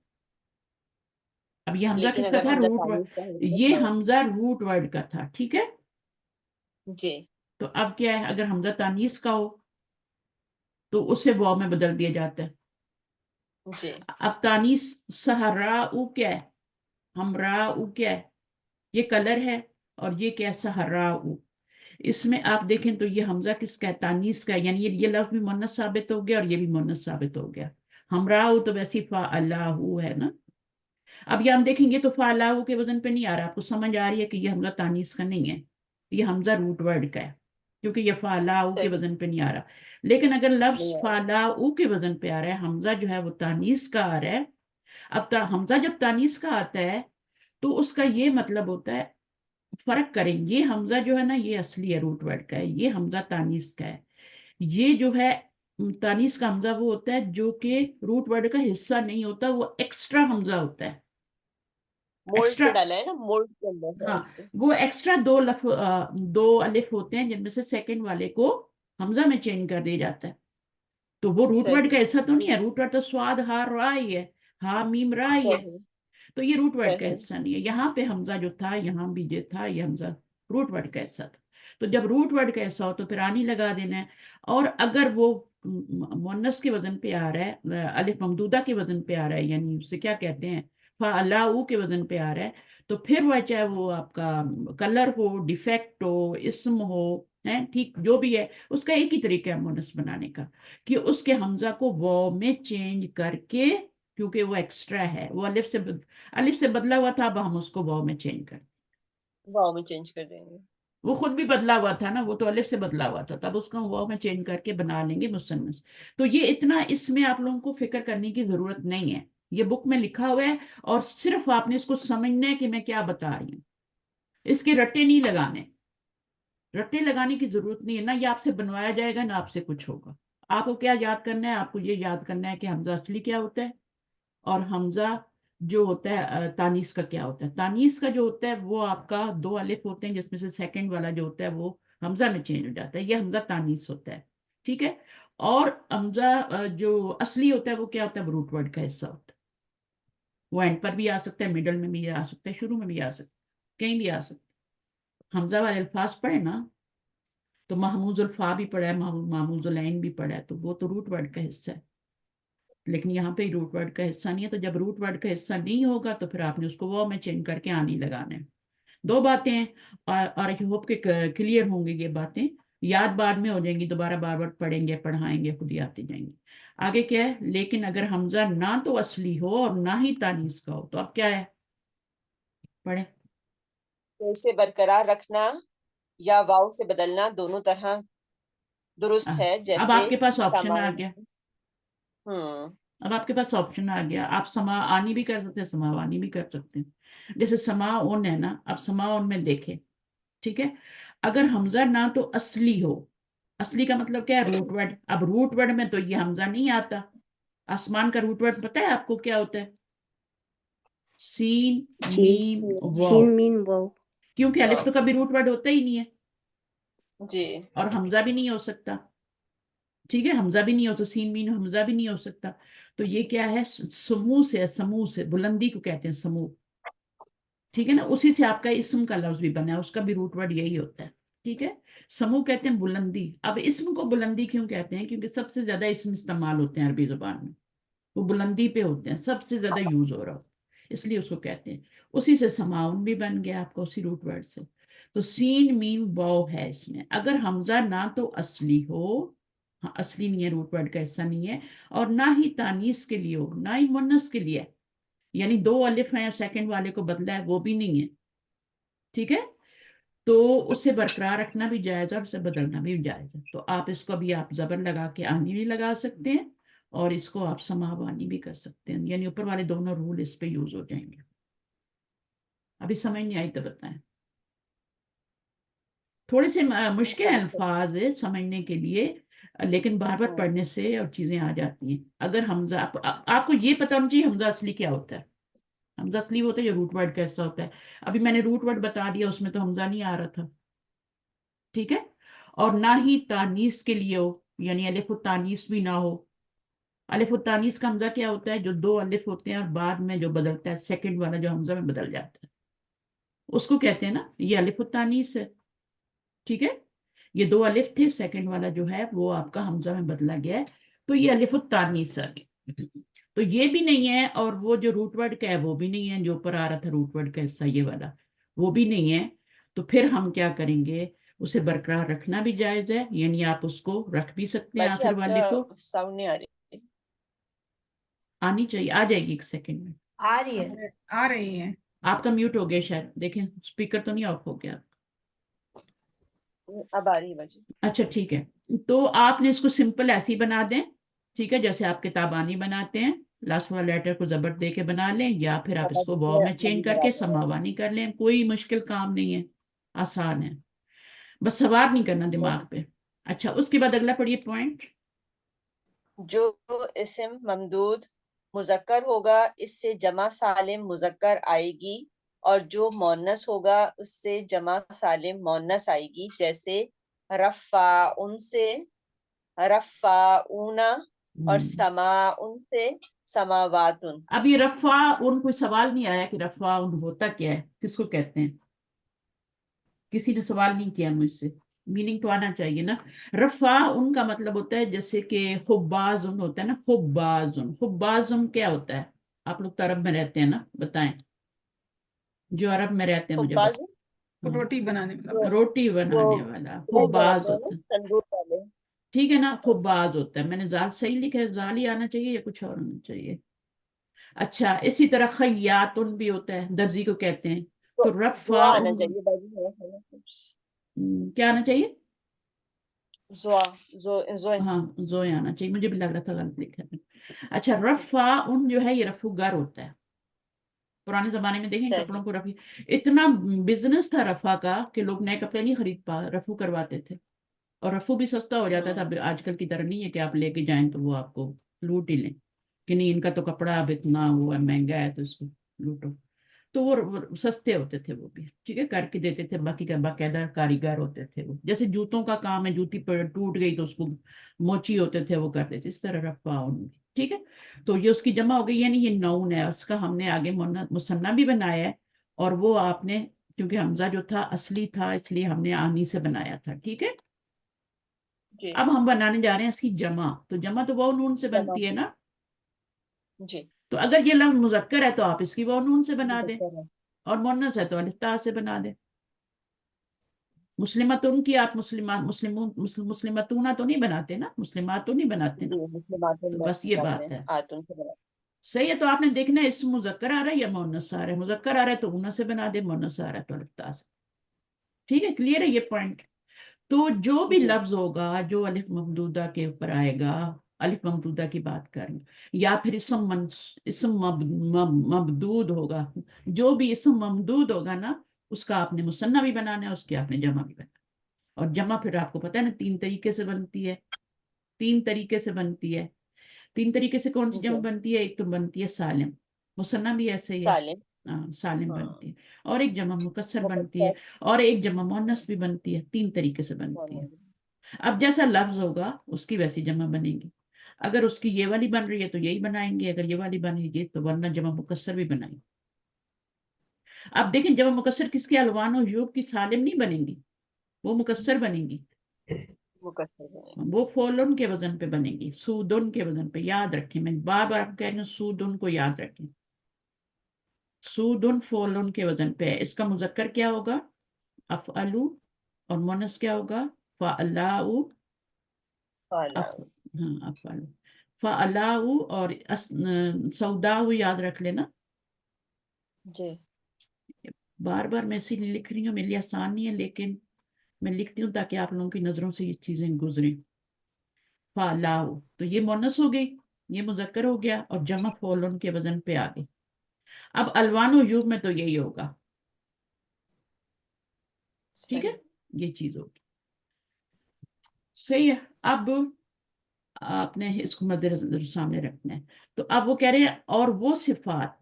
اب یہ حمزہ لیکن کس کا اگر تھا, حمزہ روٹ ورڈ, تانیث کا یہ ہے حمزہ روٹ ورڈ کا تھا, ٹھیک ہے. جی تو اب کیا ہے, اگر حمزہ تانیث کا ہو تو اسے واو میں بدل دیا جاتا ہے. جی اب تانیث سہراؤ کیا ہے, ہمراؤ کیا ہے, یہ کلر ہے, اور یہ کیا ہے, سہراؤ. اس میں آپ دیکھیں تو یہ حمزہ کس کا ہے, تانیث کا ہے, یعنی یہ لفظ بھی مؤنث ثابت ہو گیا اور یہ بھی مؤنث ثابت ہو گیا. ہمراؤ تو ویسی فعلہ ہے نا. اب یہ ہم دیکھیں گے تو فعلہ کے وزن پہ نہیں آ رہا, آپ کو سمجھ آ رہی ہے کہ یہ حمزہ تانیث کا نہیں ہے, یہ حمزہ روٹ ورڈ کا ہے, کیونکہ یہ فعلہ کے صحیح وزن پہ نہیں آ رہا. لیکن اگر لفظ نہیں آ رہا. فعلہ کے وزن پہ آ رہا ہے, حمزہ جو ہے وہ تانیث کا آ رہا ہے. اب حمزہ جب تانیث کا آتا ہے تو اس کا یہ مطلب ہوتا ہے, فرق کریں, یہ حمزہ جو ہے نا یہ اصلی ہے, روٹ ورڈ کا ہے, یہ حمزہ تانیث کا ہے. یہ جو ہے تانیث کا حمزہ وہ ہوتا ہے جو کہ روٹ ورڈ کا حصہ نہیں ہوتا, وہ ایکسٹرا حمزہ ہوتا ہے. مولڈ ایکسٹرا, پہ ڈالا ہے نا, مولڈ کے اندر ہے ہاں, اس کے. وہ ایکسٹرا دو الف ہوتے ہیں جن میں سے سیکنڈ والے کو حمزہ میں چینج کر دیا جاتا ہے. تو وہ روٹ ورڈ کا صحیح حصہ تو نہیں ہے, روٹ ورڈ تو سواد ہا را ہی ہے, ہا میم را ہی ہے, صحیح تو یہ روٹ ورڈ کا صحیح حصہ نہیں ہے. یہاں پہ حمزہ جو تھا, یہاں بھی جو تھا, یہ حمزہ روٹ ورڈ کا حصہ تھا. تو جب روٹ ورڈ کا حصہ ہو تو پھر آنی لگا دینا ہے. اور اگر وہ مؤنث کے وزن پہ آ رہا ہے, الف ممدودہ کے وزن پہ آ رہا ہے, یعنی اسے کیا کہتے ہیں, فعلہ کے وزن پہ آ رہا ہے, تو پھر وہ چاہے وہ آپ کا کلر ہو, ڈیفیکٹ ہو, اسم ہو, ٹھیک, جو بھی ہے, اس کا ایک ہی طریقہ ہے مؤنث بنانے کا, کہ اس کے حمزہ کو واو میں چینج کر کے, کیونکہ وہ ایکسٹرا ہے, وہ الف سے بدلا ہوا تھا, اب ہم اس کو واو میں چینج کر, واو میں چینج کر دیں گے. وہ خود بھی بدلا ہوا تھا نا, وہ تو الف سے بدلا ہوا تھا, تب اس کو واو میں چینج کر کے بنا لیں گے مثنث. تو یہ اتنا اس میں آپ لوگوں کو فکر کرنے کی ضرورت نہیں ہے, یہ بک میں لکھا ہوا ہے, اور صرف آپ نے اس کو سمجھنا ہے کہ میں کیا بتا رہی ہوں. اس کے رٹے نہیں لگانے, رٹے لگانے کی ضرورت نہیں ہے, نہ یہ آپ سے بنوایا جائے گا نہ آپ سے کچھ ہوگا. آپ کو کیا یاد کرنا ہے, آپ کو یہ یاد کرنا ہے کہ حمزہ اصلی کیا ہوتا ہے, اور حمزہ جو ہوتا ہے تانیث کا کیا ہوتا ہے. تانیث کا جو ہوتا ہے وہ آپ کا دو الف ہوتے ہیں, جس میں سے سیکنڈ والا جو ہوتا ہے وہ حمزہ میں چینج ہو جاتا ہے, یہ حمزہ تانیث ہوتا ہے, ٹھیک ہے. اور حمزہ جو اصلی ہوتا ہے وہ کیا ہوتا ہے, روٹ ورڈ کا حصہ ہوتا ہے. وہ اینڈ پر بھی آ سکتا ہے, مڈل میں بھی آ سکتا ہے, شروع میں بھی آ سکتا ہے, کہیں بھی آ سکتا ہے. حمزہ والے الفاظ پڑھے نا, تو محموز الفا بھی پڑھا ہے, محموز العین بھی پڑھا ہے, تو وہ تو روٹ ورڈ کا حصہ ہے. لیکن یہاں پہ روٹ ورڈ کا حصہ نہیں ہے, تو جب روٹ ورڈ کا حصہ نہیں ہوگا تو پھر آپ نے اس کو واو میں چینج کر کے آنی لگانا ہے. دو باتیں ہیں, اور آئی ہوپ کہ کلیئر ہوں گی یہ باتیں, یاد بعد میں ہو جائیں گی, دوبارہ بار بار پڑھیں گے پڑھائیں گے خود ہی آتی جائیں گی. آگے کیا ہے, لیکن اگر حمزہ نہ تو اصلی ہو اور نہ ہی تانیث کا ہو, تو اب کیا ہے, پڑھیں. تو اسے برقرار رکھنا یا واو سے بدلنا دونوں طرح درست ہے, اب جیسے آپ کے پاس آپشن آ سامان. گیا, ہوں اب آپ کے پاس آپشن آ گیا, آپ سما آنی بھی کر سکتے ہیں, سماوانی بھی کر سکتے ہیں. جیسے سما اون ہے نا, اب سما اون میں دیکھیں, ٹھیک ہے, اگر حمزہ نہ تو اصلی ہو, اصلی کا مطلب کیا ہے, روٹ ورڈ. اب روٹ ورڈ میں تو یہ حمزہ نہیں آتا. آسمان کا روٹ ورڈ پتہ ہے آپ کو کیا ہوتا ہے, سین جی میم واو, سین مین واو. کیونکہ الف تو کبھی روٹ ورڈ ہوتا ہی نہیں ہے, جی اور حمزہ بھی نہیں ہو سکتا, ٹھیک ہے, حمزہ بھی نہیں ہو سکتا, سین مین حمزہ بھی نہیں ہو سکتا. تو یہ کیا ہے, سمو سے, سمو سے, بلندی کو کہتے ہیں سمو, ٹھیک ہے نا, اسی سے آپ کا اسم کا لفظ بھی بنا ہے, اس کا بھی روٹ ورڈ یہی ہوتا ہے, ٹھیک ہے. سمو کہتے ہیں بلندی. اب اسم کو بلندی کیوں کہتے ہیں, کیونکہ سب سے زیادہ اسم استعمال ہوتے ہیں عربی زبان میں, وہ بلندی پہ ہوتے ہیں, سب سے زیادہ یوز ہو رہا ہو, اس لیے اس کو کہتے ہیں. اسی سے سماؤن بھی بن گیا آپ کو, اسی روٹ ورڈ سے. تو سین میم واو ہے اس میں. اگر حمزہ نہ تو اصلی ہو, اصلی نہیں ہے, روٹ ورڈ کا حصہ نہیں ہے, اور نہ ہی تانیث کے لیے ہو, نہ ہی مؤنث کے لیے, یعنی دو الف ہیں سیکنڈ والے کو بدلا ہے, وہ بھی نہیں ہے, ٹھیک ہے, تو اسے برقرار رکھنا بھی جائز ہے اور اسے بدلنا بھی جائز ہے. تو آپ اس کو بھی آپ زبر لگا کے آنی بھی لگا سکتے ہیں, اور اس کو آپ سماوانی بھی کر سکتے ہیں, یعنی اوپر والے دونوں رول اس پہ یوز ہو جائیں گے. ابھی سمجھ نہیں آئی تو بتائیں. تھوڑے سے مشکل سمجھ الفاظ سمجھنے کے لیے, لیکن بار بار پڑھنے سے اور چیزیں آ جاتی ہیں. اگر حمزہ آپ کو یہ پتا ہونا چاہیے حمزہ اصلی کیا ہوتا ہے. حمزہ اصلی ہوتا ہے یا روٹ ورڈ کیسا ہوتا ہے. ابھی میں نے روٹ ورڈ بتا دیا, اس میں تو حمزہ نہیں آ رہا تھا, ٹھیک ہے, اور نہ ہی تانیث کے لیے ہو, یعنی الف التانیث بھی نہ ہو. الف التانیث کا حمزہ کیا ہوتا ہے؟ جو دو الف ہوتے ہیں اور بعد میں جو بدلتا ہے سیکنڈ والا جو حمزہ میں بدل جاتا ہے, اس کو کہتے ہیں نا یہ الف التانیث ہے, ٹھیک ہے. یہ دو الف تھے, سیکنڈ والا جو ہے وہ آپ کا حمزہ میں بدلا گیا ہے, تو یہ الف التانیث آ گئی. تو یہ بھی نہیں ہے, اور وہ جو روٹ ورڈ کا ہے وہ بھی نہیں ہے, جو اوپر آ رہا تھا روٹ ورڈ کا حصہ یہ والا وہ بھی نہیں ہے. تو پھر ہم کیا کریں گے, اسے برقرار رکھنا بھی جائز ہے, یعنی آپ اس کو رکھ بھی سکتے ہیں باجی آخر آپ والے کا کو. ساؤنڈ نہیں آ رہی. آنی چاہیے, آ جائے گی ایک سیکنڈ میں. آ رہی ہے. آ رہی ہے. آپ کا میوٹ ہو گیا شاید, دیکھیں اسپیکر تو نہیں آف ہو گیا. اب آ رہی ہے باجی. اچھا ٹھیک ہے, تو آپ نے اس کو سمپل ایسی بنا دیں, ٹھیک ہے, جیسے آپ کتابانی بناتے ہیں, لاسٹ والا لیٹر کو زبر دے کے بنا لیں, یا پھر آپ اس کو واو میں چینج کر کے سماوانی کر لیں. کوئی مشکل کام نہیں ہے, آسان ہے, بس سوار نہیں کرنا دماغ پہ. اچھا, اس کے بعد اگلا پڑھیے پوائنٹ. جو اسم ممدود مذکر ہوگا اس سے جمع سالم مذکر آئے گی, اور جو مونس ہوگا اس سے جمع سالم مونس آئے گی. جیسے رفعون سے رفعون اور سماعون سے سماواتن. اب یہ رفع ان کوئی سوال نہیں آیا کہ رفع ان ہوتا کیا ہے, کس کو کہتے ہیں, کسی نے سوال نہیں کیا مجھ سے. میننگ تو آنا چاہیے نا. رفع ان کا مطلب ہوتا ہے جیسے کہ خبازن ہوتا ہے نا, خبازن. خبازن کیا ہوتا ہے؟ آپ لوگ تو عرب میں رہتے ہیں نا, بتائیں, جو عرب میں رہتے ہیں مجھے خباز روٹی بنانے والا. روٹی بنانے والا خباز ہوتا ہے, تندور والے. ٹھیک ہے نا, خباز ہوتا ہے. میں نے زال صحیح لکھا ہے, زال ہی آنا چاہیے یا کچھ اور ہونا چاہیے. اچھا, اسی طرح خیاتن بھی ہوتا ہے, درزی کو کہتے ہیں. تو رفع زوا آنا چاہیے باجی. کیا آنا چاہیے؟ زوا ہاں زوئے آنا چاہیے, مجھے بھی لگ رہا تھا غلط لکھا ہے. اچھا, رفع ان جو ہے یہ رفو گر ہوتا ہے. پرانے زمانے میں دیکھیں صحیح. کپڑوں کو رفی, اتنا بزنس تھا رفع کا کہ لوگ نئے کپڑے نہیں خرید پا, رفو کرواتے تھے. اور رفو بھی سستا ہو جاتا تھا. اب آج کل کی طرح نہیں ہے کہ آپ لے کے جائیں تو وہ آپ کو لوٹ ہی لیں, کہ نہیں ان کا تو کپڑا اب اتنا وہ ہے, مہنگا ہے, تو اس کو لوٹو. تو وہ سستے ہوتے تھے وہ بھی, ٹھیک ہے, کر کے دیتے تھے. باقی کا باقاعدہ کاریگر ہوتے تھے وہ, جیسے جوتوں کا کام ہے, جوتی ٹوٹ گئی تو اس کو موچی ہوتے تھے وہ کرتے تھے, اس طرح رفع ان بھی, ٹھیک ہے. تو یہ اس کی جمع ہو گئی, یعنی یہ نون ہے, اس کا ہم نے آگے مثنیٰ بھی بنایا ہے, اور وہ آپ نے کیونکہ حمزہ جو تھا اصلی تھا اس لیے ہم نے آنی سے بنایا تھا, ٹھیک ہے. جی اب ہم بنانے جا رہے ہیں اس کی جمع, تو جمع تو واو نون سے جمع. بنتی ہے نا. جی تو اگر یہ لفظ مذکر ہے تو آپ اس کی واو نون سے بنا دیں, مذکر ہے. اور مونس ہے تو الف تا سے بنا دیں. مسلمتن کی آپ مسلمتونہ تو نہیں بناتے نا, مسلمات تو نہیں بناتے نا. جی مسلمات تو بس یہ بناتے بات ہیں, ہے, آتن سے بناتے صحیح ہے. تو آپ نے دیکھنا ہے اسم مذکر آ رہا ہے یا مونس آ رہا ہے. مذکر آ رہا ہے تو اونہ سے بنا دے, مونس آ رہا ہے تو الف تا سے, ٹھیک ہے. کلیئر ہے یہ پوائنٹ. تو جو بھی جی. لفظ ہوگا جو الف ممدودہ کے اوپر آئے گا, الف ممدودہ کی بات کریں, یا پھر اسم ممدود ہوگا, جو بھی اسم ممدود ہوگا نا, اس کا آپ نے مثنیٰ بھی بنانا ہے, اس کی آپ نے جمع بھی بنانا ہے. اور جمع پھر آپ کو پتہ ہے نا تین طریقے سے بنتی ہے, تین طریقے سے بنتی ہے. تین طریقے سے کون سی جی. جمع بنتی ہے؟ ایک تو بنتی ہے سالم, مثنیٰ بھی ایسے ہی ہے, سالم. سالم ہاں. بنتی ہے. اور ایک جمع مکسر بنتی ہے, مقصد. اور ایک جمع مؤنث بھی بنتی ہے. تین طریقے سے بنتی ہے. اب جیسا لفظ ہوگا اس کی ویسی جمع بنے گی. اگر اس کی یہ والی بن رہی ہے تو یہی بنائیں گے, اگر یہ والی بنے گی تو ورنہ جمع مکسر بھی بنائیں گے. اب دیکھیں جمع مکسر کس کے الوان و یوب کی سالم نہیں بنیں گی, وہ مکسر بنیں گی. مقصد ہے. وہ فولن کے وزن پہ بنے گی, سودن کے وزن پہ. یاد رکھیں, میں بار بار کہہ رہی ہوں, سودن کو یاد رکھیں. سودن فولن کے وزن پہ ہے. اس کا مذکر کیا ہوگا؟ افعلو, اور مونس کیا ہوگا؟ فعلاؤ. ہاں افعلو, فعلاؤ, اور سوداؤ یاد رکھ لینا. جی. بار بار میں اسی لیے لکھ رہی ہوں, میرے لیے آسان نہیں ہے, لیکن میں لکھتی ہوں تاکہ آپ لوگوں کی نظروں سے یہ چیزیں گزریں. فعلاؤ, تو یہ مونس ہو گئی, یہ مذکر ہو گیا, اور جمع فولن کے وزن پہ آ گئی. اب الوان و یوب میں تو یہی ہوگا, ٹھیک ہے, صحیح. یہ چیز ہوگی. صحیح ہے. اب آپ نے اس کو مد نظر سامنے رکھنا ہے. تو اب وہ کہہ رہے ہیں اور وہ صفات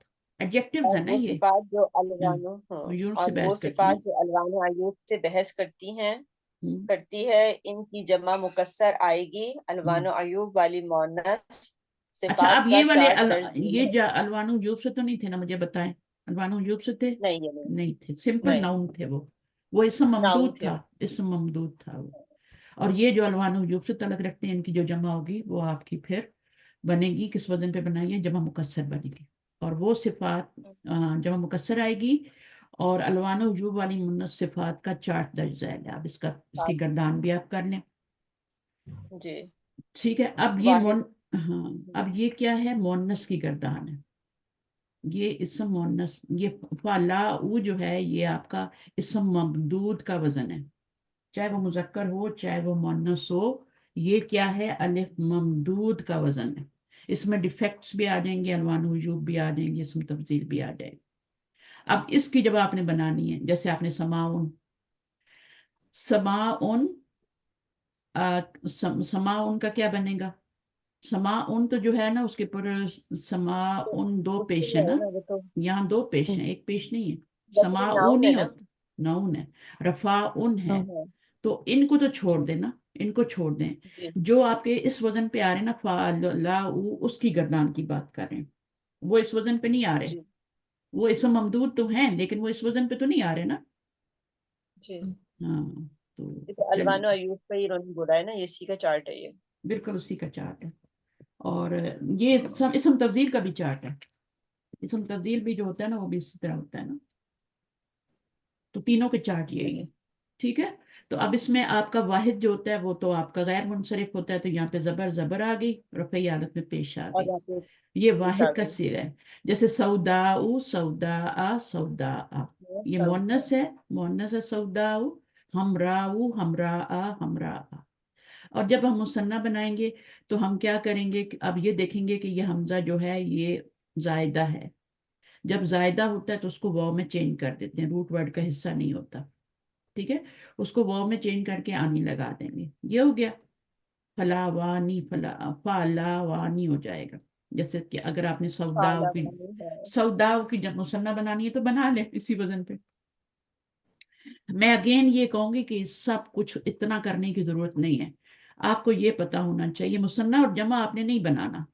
ایڈجیکٹیوز اور ہیں نا وہ یہ. صفات جو ہاں، الوانو ہاں عیوب اور سے وہ بحث کرتی ہیں. صفات جو الوانو عیوب سے بحث کرتی ہیں ہم، کرتی ہے ان کی جمع مکسر آئے گی ہم. الوان و عیوب والی مؤنث اچھا صفات اب کا یہ والے چارٹ درج یہ الوان عیوب سے تو نہیں تھے نا، مجھے بتائیں. الوان عیوب سے تھے؟ نہیں یہ نہیں نہیں تھے، سمپل نہیں ناؤن تھے وہ اسم ناؤن ممدود تھے تھا، اسم ممدود تھا وہ. اور یہ جو الوان عیوب سے تعلق رکھتے ہیں ان کی جو جمع ہوگی وہ آپ کی پھر بنے گی کس وزن پہ بنائیے؟ جمع مکسر بنے گی. اور وہ صفات جمع مکسر آئے گی اور الوان عیوب والی مؤنث صفات کا چارٹ درج جائے گا. اب اس کی گردان بھی آپ کر لیں. جی ٹھیک ہے. اب یہ واحد ہاں اب یہ کیا ہے؟ مؤنث کی گردان ہے. یہ اسم مؤنث، یہ فلا او جو ہے یہ آپ کا اسم ممدود کا وزن ہے، چاہے وہ مذکر ہو چاہے وہ مؤنث ہو. یہ کیا ہے؟ الف ممدود کا وزن ہے. اس میں ڈیفیکٹس بھی آ جائیں گے، الوان وجوب بھی آ جائیں گے، اسم تفضیل بھی آ جائے گی. اب اس کی جب آپ نے بنانی ہے، جیسے آپ نے سماؤن سماؤن کا کیا بنے گا؟ سماؤن تو جو ہے نا اس کے پر سماؤن دو اس پیش میں ہے ہے نا، نا وہ تو یہاں دو پیش ہیں، ایک پیش نہیں ہے. ویسے سماؤن ناؤن ہے ہی نا ہوتا، نون ہے. رفاؤن ہے. ہاں تو ان کو تو چھوڑ جی دینا، ان کو چھوڑ دیں. جی جو آپ کے اس وزن پہ آ رہے ہیں نا فعلاؤ، اس کی گردان کی بات کر رہے ہیں. وہ اس وزن پہ نہیں آ رہے، جی وہ اسم ممدود تو ہیں لیکن وہ اس وزن پہ تو نہیں آ رہے نا. جی ہاں تو یہ تو الوان و چلیے عیوب کا ہی انہوں نے بولا ہے نا، اسی کا چارٹ ہے یہ. بالکل اسی کا چارٹ ہے. اور یہ اسم تفضیل کا بھی چارٹ ہے. اسم تفضیل بھی جو ہوتا ہے نا وہ بھی اسی طرح ہوتا ہے نا. تو تینوں کے چارٹ یہی ہے. صحیح ٹھیک ہے. تو اب اس میں آپ کا واحد جو ہوتا ہے وہ تو آپ کا غیر منصرف ہوتا ہے، تو یہاں پہ زبر آ گئی، رفعی حالت میں پیش آ اور گئی. یہاں پہ یہ پیش آ واحد کا گئی صیغہ ہے. جیسے سوداؤ سودا سودا، یہ مؤنث ہے، مؤنث ہے سوداؤ. ہمراؤ ہمراء ہمراء. اور جب ہم مثنیٰ بنائیں گے تو ہم کیا کریں گے؟ اب یہ دیکھیں گے کہ یہ حمزہ جو ہے یہ زائدہ ہے. جب زائدہ ہوتا ہے تو اس کو واو میں چینج کر دیتے ہیں، روٹ ورڈ کا حصہ نہیں ہوتا. ٹھیک ہے. اس کو واو میں چینج کر کے آنی لگا دیں گے. یہ ہو گیا فلا وانی، فلا وانی ہو جائے گا. جیسے کہ اگر آپ نے پہلوانی ہے. سوداؤ کی جب مثنیٰ بنانی ہے تو بنا لیں اسی وزن پہ. میں اگین یہ کہوں گی کہ سب کچھ اتنا کرنے کی ضرورت نہیں ہے. آپ کو یہ پتا ہونا چاہیے مثنیٰ اور جمع آپ نے نہیں بنانا.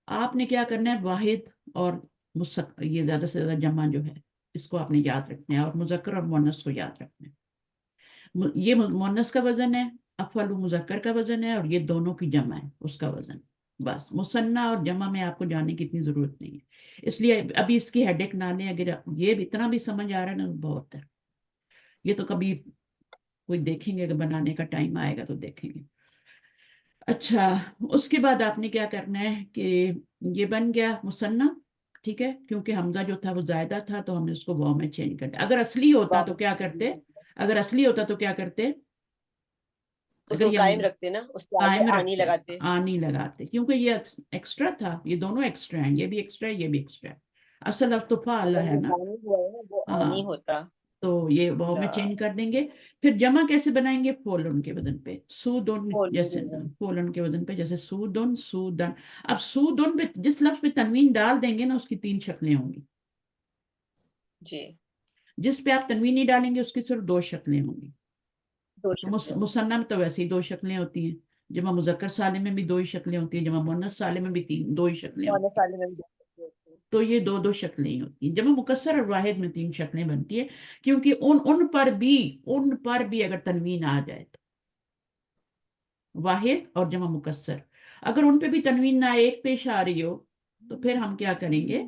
آپ نے کیا کرنا ہے؟ واحد اور یہ زیادہ سے زیادہ جمع جو ہے اس کو آپ نے یاد رکھنا ہے، اور مذکر اور مؤنث کو یاد رکھنا ہے. یہ مؤنث کا وزن ہے، افعل مذکر کا وزن ہے، اور یہ دونوں کی جمع ہے اس کا وزن. بس مثنیٰ اور جمع میں آپ کو جاننے کی اتنی ضرورت نہیں ہے. اس لیے ابھی اس کی ہیڈیک نہ لیں. اگر یہ اتنا بھی سمجھ آ رہا ہے نا بہت ہے. یہ تو کبھی کوئی دیکھیں گے، اگر بنانے کا ٹائم آئے گا تو دیکھیں گے. اچھا اس کے بعد آپ نے کیا کرنا ہے کہ یہ بن گیا مثنیٰ. ٹھیک ہے. کیونکہ حمزہ جو تھا وہ زائدہ تھا تو ہم نے اس کو واو میں چینج کر دیا. اگر اصلی ہوتا تو کیا کرتے؟ اگر اصلی ہوتا تو کیا کرتے؟ اس اگر کو یہ قائم رکھتے نا، اس کے قائم آگے آنی رکھتے، لگاتے. آنی لگاتے، کیونکہ یہ ایکسٹرا تھا. یہ دونوں ایکسٹرا ہیں، یہ بھی ایکسٹرا ہے یہ بھی ایکسٹرا ہے. اصل افتفا اگر اللہ ہے وہ نا. قائم ہوا ہے نا وہ ہاں آنی ہوتا. تو یہ واو میں چینج کر دیں گے. پھر جمع کیسے بنائیں گے؟ فولن کے وزن پہ. سودن، جیسے فولن کے وزن پہ، جیسے سودن سودن. اب سودن پہ جس لفظ پہ تنوین ڈال دیں گے نا اس کی 3 شکلیں ہوں گی. جی جس پہ آپ تنوین نہیں ڈالیں گے اس کی صرف 2 شکلیں ہوں گی. دو تو شکلیں. مثنیٰ میں تو ویسے ہی 2 شکلیں ہوتی ہیں. جمع مذکر سالم میں بھی 2 ہی شکلیں ہوتی ہیں، جمع مؤنث سالم میں بھی 2 ہی شکلیں مؤنث ہوتی ہیں. سالم میں بھی دو شکلیں ہوتی ہیں. تو یہ 2 شکلیں ہی ہوتی ہیں. جمع مکسر اور واحد میں 3 شکلیں بنتی ہیں، کیونکہ ان پر بھی اگر تنوین آ جائے تو واحد اور جمع مکسر، اگر ان پہ بھی تنوین نہ ایک پیش آ رہی ہو تو پھر ہم کیا کریں گے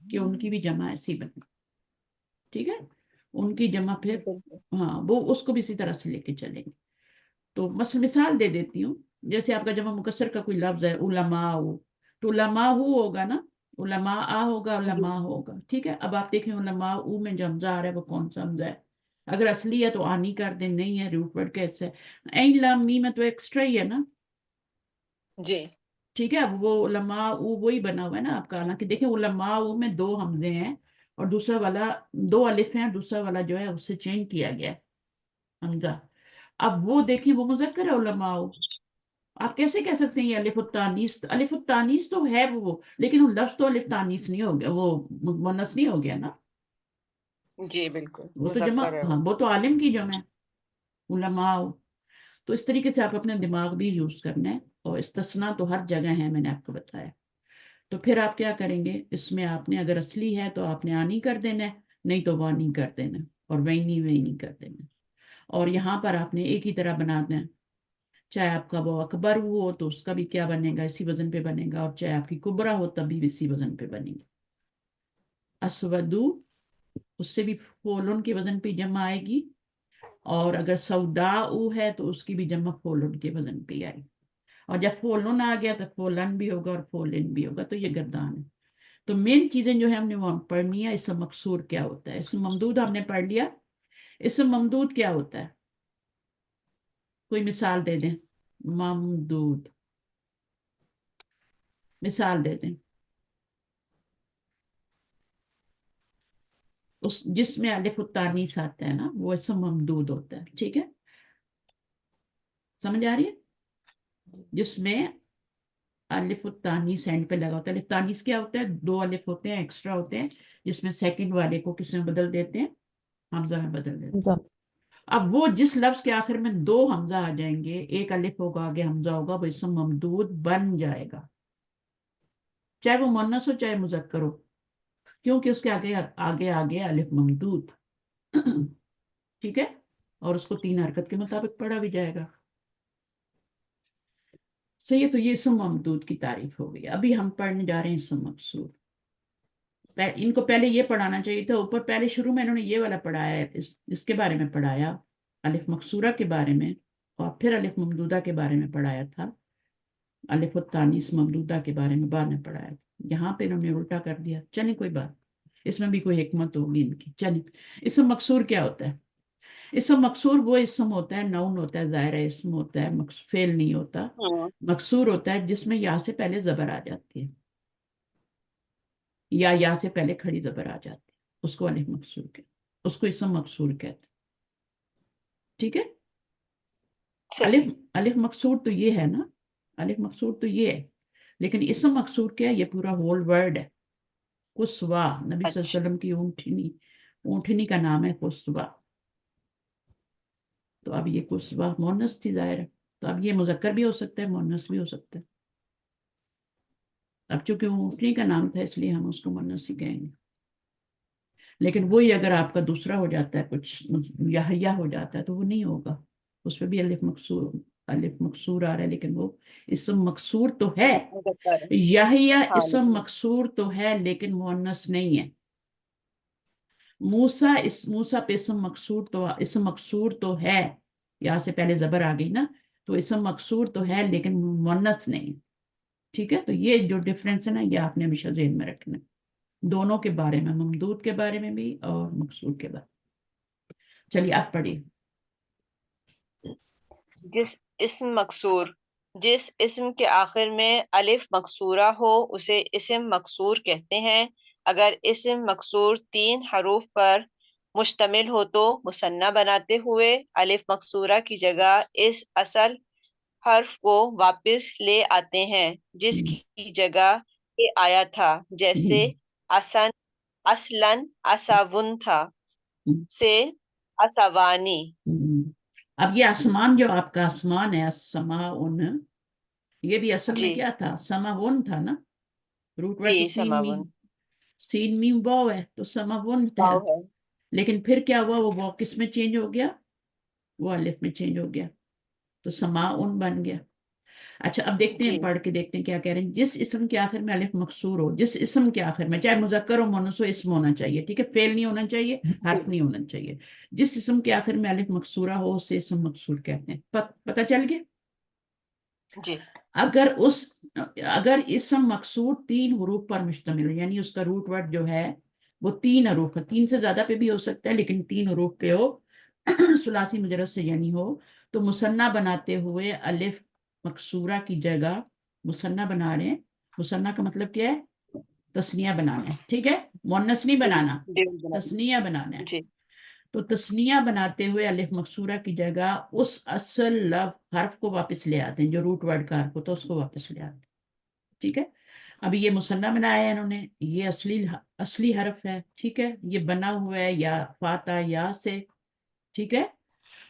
کہ ان کی بھی جمع ایسی بنے. ٹھیک ہے. ان کی جمع پھر بالکل. ہاں وہ اس کو بھی اسی طرح سے لے کے چلیں گے. تو مثال دے دیتی ہوں. جیسے آپ کا جمع مکسر کا کوئی لفظ ہے علماء، تو علماء ہوگا نا، علماء ہوگا، جی علماء ہوگا. ٹھیک ہے. اب آپ دیکھیں علماء میں جو حمزہ آ رہا ہے وہ کون سا حمزہ ہے؟ اگر اصلی ہے تو آنی کر دیں، نہیں ہے روٹ ورڈ کیسے ہے؟ این لام می میں تو ایکسٹرا ہی ہے نا. جی ٹھیک ہے. اب وہ علماء وہی بنا ہوا ہے نا آپ کا. حالانکہ دیکھیں علماء میں 2 حمزے ہیں اور دوسرا والا 2 الف ہیں، دوسرا والا جو ہے اس سے چینج کیا گیا ہے حمزہ. اب وہ دیکھیں وہ مذکر ہے علماء. آپ کیسے کہہ سکتے ہیں یہ الف التانیس؟ الف التانیس تو ہے وہ، لیکن وہ لفظ تو الف تانیس نہیں ہو گیا، وہ مونس نہیں ہو گیا نا، جی بالکل وہ تو جمع، مذکر ہے ہاں وہ تو عالم کی جمع ہے، علماء۔ تو اس طریقے سے آپ اپنے دماغ بھی یوز کرنا ہے، اور استثناء تو ہر جگہ ہے، میں نے آپ کو بتایا۔ تو پھر آپ کیا کریں گے، اس میں آپ نے اگر اصلی ہے تو آپ نے آنی کر دینا ہے، نہیں تو وہ نہیں کر دینا، اور وہی نہیں کر دینا۔ اور یہاں پر آپ نے ایک ہی طرح بنا دینا، چاہے آپ کا وہ اکبر ہو تو اس کا بھی کیا بنے گا، اسی وزن پہ بنے گا، اور چاہے آپ کی کبرا ہو تب بھی اسی وزن پہ بنے گا۔ اسودو، اس سے بھی فولن کے وزن پہ جمع آئے گی، اور اگر سودا ہے تو اس کی بھی جمع فولن کے وزن پہ آئے گی، اور جب فولن آ گیا تو فولن بھی ہوگا اور فولن بھی ہوگا، تو یہ گردان ہے۔ تو مین چیزیں جو ہے ہم نے وہاں پڑھنی ہے، اسم مقصور کیا ہوتا ہے، اسم ممدود ہم نے پڑھ لیا، اسم ممدود کیا ہوتا ہے، کوئی مثال دے دیں، ممدود مثال دے دیں، جس میں الف التانیث آتا ہے نا وہ اسم ممدود ہوتا ہے، ٹھیک ہے، سمجھ آ رہی ہے؟ جس میں الف التانیث اینڈ پہ لگا ہوتا ہے۔ الف تانیث کیا ہوتا ہے، دو الف ہوتے ہیں ایکسٹرا ہوتے ہیں، جس میں سیکنڈ والے کو کس میں بدل دیتے ہیں، حمزہ میں بدل دیتے ہیں۔ حمزہ۔ اب وہ جس لفظ کے آخر میں دو حمزہ آ جائیں گے، ایک الف ہوگا آگے حمزہ ہوگا، وہ اسم ممدود بن جائے گا، چاہے وہ مؤنث ہو چاہے مذکر ہو، کیونکہ اس کے آگے آگے الف ممدود، ٹھیک ہے، اور اس کو 3 حرکت کے مطابق پڑھا بھی جائے گا۔ صحیح ہے، تو یہ اسم ممدود کی تعریف ہو گئی۔ ابھی ہم پڑھنے جا رہے ہیں اسم مقصور۔ ان کو پہلے یہ پڑھانا چاہیے تھا، اوپر پہلے شروع میں انہوں نے یہ والا پڑھایا ہے، اس کے بارے میں پڑھایا، الف مقصورہ کے بارے میں، اور پھر الف ممدودہ کے بارے میں پڑھایا تھا، الف التانیث ممدودہ کے بارے میں بعد میں پڑھایا تھا۔ یہاں پہ انہوں نے الٹا کر دیا، چلیں کوئی بات، اس میں بھی کوئی حکمت ہوگی ان کی۔ چلیں، اسم مقصور کیا ہوتا ہے؟ اسم مقصور وہ اسم ہوتا ہے، نون ہوتا ہے، ظاہرہ اسم ہوتا ہے، فعل نہیں ہوتا، مقصور ہوتا ہے جس میں یا سے پہلے زبر آ جاتی ہے، یا سے پہلے کھڑی زبر آ جاتی ہے، اس کو الف مقصور کہتے ہیں، اس کو اسم مقصور کہتے ہیں، ٹھیک ہے۔ صحیح۔ الف مقصور تو یہ ہے نا، الف مقصور تو یہ ہے، لیکن اسم مقصور کیا ہے، یہ پورا ہول ورڈ ہے۔ قصوا، نبی صلی اللہ علیہ اچھا وسلم کی اونٹنی کا نام ہے قصوا، تو اب یہ قصوا مؤنث تھی ظاہر ہے، تو اب یہ مذکر بھی ہو سکتا ہے مؤنث بھی ہو سکتا ہے، اب چونکہ اونٹنی کا نام تھا اس لیے ہم اس کو مؤنث ہی کہیں گے، لیکن وہی اگر آپ کا دوسرا ہو جاتا ہے، کچھ یحییٰ ہو جاتا ہے تو وہ نہیں ہوگا، اس پہ بھی الف مقصور آ رہا ہے، لیکن وہ اسم مقصور تو ہے، مذکر ہے۔ یحییٰ ہاں اسم لیکن مقصور تو ہے لیکن مؤنث نہیں ہے۔ موسیٰ پہ اسم مقصور تو ہے، یہاں سے پہلے زبر آ گئی نا، تو اسم مقصور تو ہے لیکن مؤنث نہیں، ٹھیک ہے۔ تو یہ جو ڈفرینس ہے نا، یہ آپ نے ہمیشہ ذہن میں رکھنا ہے، دونوں کے بارے میں، ممدود کے بارے میں بھی اور مقصور کے بارے میں۔ چلیے آپ پڑھیے۔ جس اسم کے آخر میں الف مقصورہ ہو اسے اسم مقصور کہتے ہیں۔ اگر اسم مقصور 3 حروف پر مشتمل ہو تو مثنیٰ بناتے ہوئے الف مقصورہ کی جگہ اس اصل حرف کو واپس لے آتے ہیں جس کی جگہ یہ آیا تھا، جیسے اصلاً اساون تھا سے اسوانی۔ اب یہ آسمان جو آپ کا آسمان ہے، سماون، یہ بھی اصل میں جی کیا تھا، سماون تھا نا، روٹ ورڈ تو جی سماون سین میم واو ہے، تو سماون تھا، واو ہے۔ لیکن پھر کیا ہوا، وہ واو کس میں چینج ہو گیا، وہ الف میں چینج ہو گیا، تو سماون بن گیا۔ اچھا اب دیکھتے ہیں، جی پڑھ کے دیکھتے ہیں کیا کہہ رہے ہیں۔ جس اسم کے آخر میں الف مقصور ہو، جس اسم کے آخر میں، چاہے مذکر ہو مؤنث ہو، اسم ہونا چاہیے، ٹھیک ہے، فعل نہیں ہونا چاہیے، حرف نہیں ہونا چاہیے، جس اسم کے آخر میں الف مقصورہ ہو اسے اسم مقصور کہتے ہیں۔ پتہ چل گیا؟ جی اگر اسم مقصور 3 حروف پر مشتمل ہے، یعنی اس کا روٹ ورڈ جو ہے وہ 3 حروف ہے، 3 سے زیادہ پہ بھی ہو سکتا ہے لیکن 3 حروف پہ ہو، ثلاثی مجرد سے یعنی ہو، تو مثنیٰ بناتے ہوئے الف مقصورہ کی جگہ مثنیٰ بنا رہے ہیں۔ مثنیٰ کا مطلب کیا ہے، تثنیہ بنانا ہے، ٹھیک ہے، مؤنث نہیں جی بنانا، ڈیل بنا دیں۔ تثنیہ بنانا ہے۔ جی تو تسنیہ بناتے ہوئے الف مقصورہ کی جگہ اس اصل لفظ حرف کو واپس لے آتے ہیں جو روٹ ورڈ کا حرف ہوتا ہے اس کو واپس لے آتے ہیں. ٹھیک ہے. ابھی یہ مثنیٰ بنایا ہے انہوں نے, یہ اصلی حرف ہے. ٹھیک ہے, یہ بنا ہوا ہے یا فاتح یا سے. ٹھیک ہے,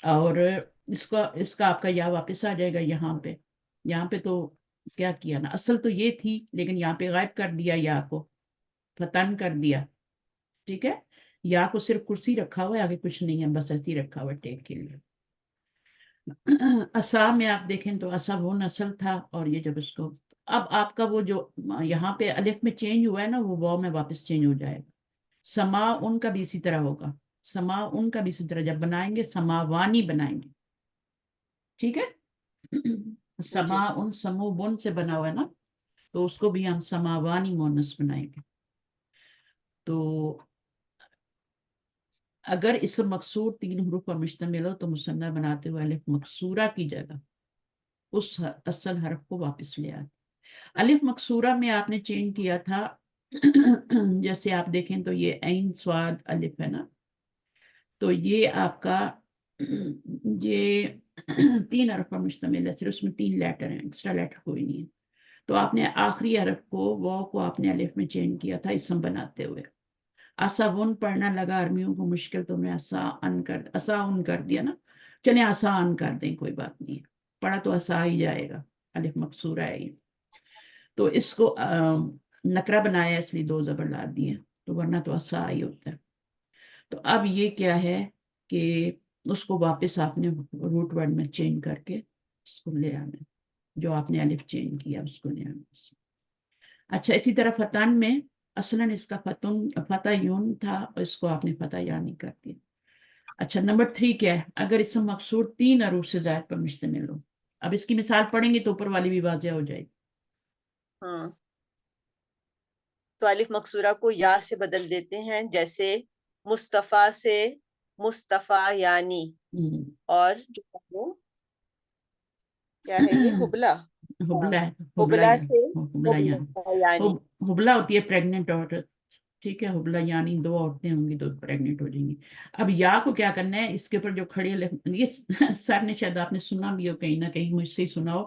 اور اس کا آپ کا یا واپس آ جائے گا یہاں پہ تو کیا کیا نا, اصل تو یہ تھی لیکن یہاں پہ غائب کر دیا, یا کو فتن کر دیا. ٹھیک ہے, یا کو صرف کرسی رکھا ہوا ہے, آگے کچھ نہیں ہے, بس ایسے ہی رکھا ہوا ہے ٹیک کے لیے. اسا میں آپ دیکھیں تو اسا وہ نسل تھا, اور یہ جب اس کو اب آپ کا وہ جو یہاں پہ الف میں چینج ہوا ہے نا, وہ واو میں واپس چینج ہو جائے گا. سما ان کا بھی اسی طرح ہوگا, سما ان کا بھی اسی طرح جب بنائیں گے سماوانی بنائیں گے. ٹھیک ہے, سما ان سمو بن سے بنا ہوا ہے نا, تو اس کو بھی ہم سماوانی مونس بنائیں گے. تو اگر اسم مقصور 3 حروف پر مشتمل ہو تو مثنیٰ بناتے ہوئے الف مقصورہ کی جگہ اس اصل حرف کو واپس لے آتے. الف مقصورہ میں آپ نے چینج کیا تھا, جیسے آپ دیکھیں تو یہ عین صاد الف ہے نا, تو یہ آپ کا یہ 3 حرف پر مشتمل ہے, صرف اس میں 3 لیٹر ہیں, ایکسٹرا لیٹر کوئی نہیں ہے. تو آپ نے آخری حرف کو واو کو آپ نے الف میں چینج کیا تھا اسم بناتے ہوئے. آسا ون پڑھنا لگا ارمیوں کو مشکل, تو میں آسا ان کر دیا نا, چلیں آسان کر دیں, کوئی بات نہیں, پڑھا تو آسا ہی جائے گا, الف مقصورہ ہے. تو اس کو نکرہ بنایا اس لیے 2 زبر لا دیے, تو ورنہ تو آسا ہی ہوتا ہے. تو اب یہ کیا ہے کہ اس کو واپس آپ نے روٹ ورڈ میں چینج کر کے اس کو لے آنا, جو آپ نے الف چینج کیا اس کو لے آنا. اچھا, اسی طرح فتن میں اصلاً اس کا فتح یون تھا, اور اس کو آپ نے فتح یعنی کر دیا. اچھا, نمبر 3 کیا ہے, اگر اسم مقصور 3 حروف سے زائد پر مشتمل ہو. اب اس کی مثال پڑھیں گے تو اوپر والی بھی واضح ہو جائے گی. ہاں, تو الف مقصورہ کو یا سے بدل دیتے ہیں, جیسے مصطفیٰ سے مصطفیٰ یعنی, اور جو کیا ہے یہ حبلہ, حبلہ ہے, حبلہ سے حبلہ یعنی. حبلہ ہوتی ہے پریگننٹ عورت. ٹھیک ہے, حبلہ یعنی 2 عورتیں ہوں گی, 2 پریگننٹ ہو جائیں گی. اب یا کو کیا کرنا ہے, اس کے اوپر جو کھڑی یہ سر نے شاید آپ نے سنا بھی ہو کہیں نہ کہیں, مجھ سے ہی سنا ہو,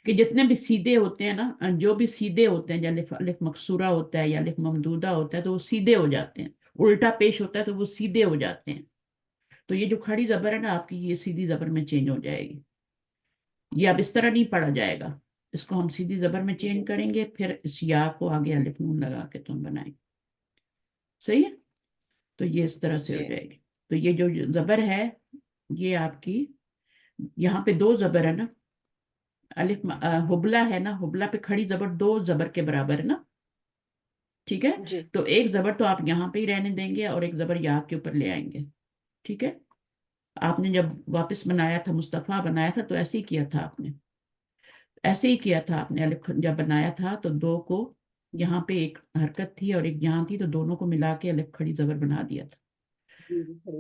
کہ جتنے بھی سیدھے ہوتے ہیں نا, جو بھی سیدھے ہوتے ہیں, جب الف مقصورہ ہوتا ہے یا الف ممدودہ ہوتا ہے تو وہ سیدھے ہو جاتے ہیں, الٹا پیش ہوتا ہے تو وہ سیدھے ہو جاتے ہیں. تو یہ جو کھڑی زبر ہے نا آپ کی, یہ سیدھی زبر میں چینج ہو جائے گی. یہ اب اس طرح نہیں پڑھا جائے گا, اس کو ہم سیدھی زبر میں چینج کریں گے, پھر اس یا کو آگے الف نون لگا کے تم بنائیں. صحیح ہے, تو یہ اس طرح سے ہو جائے گی. تو یہ جو زبر ہے یہ آپ کی یہاں پہ 2 زبر ہے نا, الف حبلہ ہے نا, حبلہ پہ کھڑی زبر 2 زبر کے برابر ہے نا. ٹھیک ہے, تو ایک زبر تو آپ یہاں پہ ہی رہنے دیں گے اور ایک زبر یا کے اوپر لے آئیں گے. ٹھیک ہے, آپ نے جب واپس بنایا تھا, مصطفیٰ بنایا تھا, تو ایسے ہی کیا تھا آپ نے, ایسے ہی کیا تھا آپ نے. الف جب بنایا تھا تو 2 کو یہاں پہ ایک حرکت تھی اور ایک یہاں تھی, تو دونوں کو ملا کے الف کھڑی زبر بنا دیا تھا.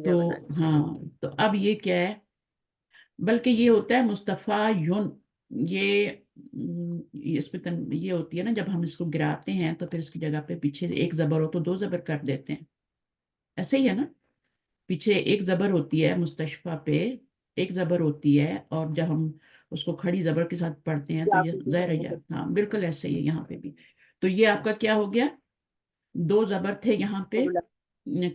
تو ہاں, تو اب یہ کیا ہے, بلکہ یہ ہوتا ہے مصطفیٰ یون, یہ اس پہ یہ ہوتی ہے نا, جب ہم اس کو گراتے ہیں تو پھر اس کی جگہ پہ پیچھے ایک زبر ہو تو 2 زبر کر دیتے ہیں, ایسے ہی ہے نا. پیچھے ایک زبر ہوتی ہے, مستشفیٰ پہ ایک زبر ہوتی ہے, اور جب ہم اس کو کھڑی زبر کے ساتھ پڑھتے ہیں تو یہ ظاہر ہے. ہاں بالکل ایسے ہی ہے یہاں پہ بھی. تو یہ آپ کا کیا ہو گیا, 2 زبر تھے یہاں پہ,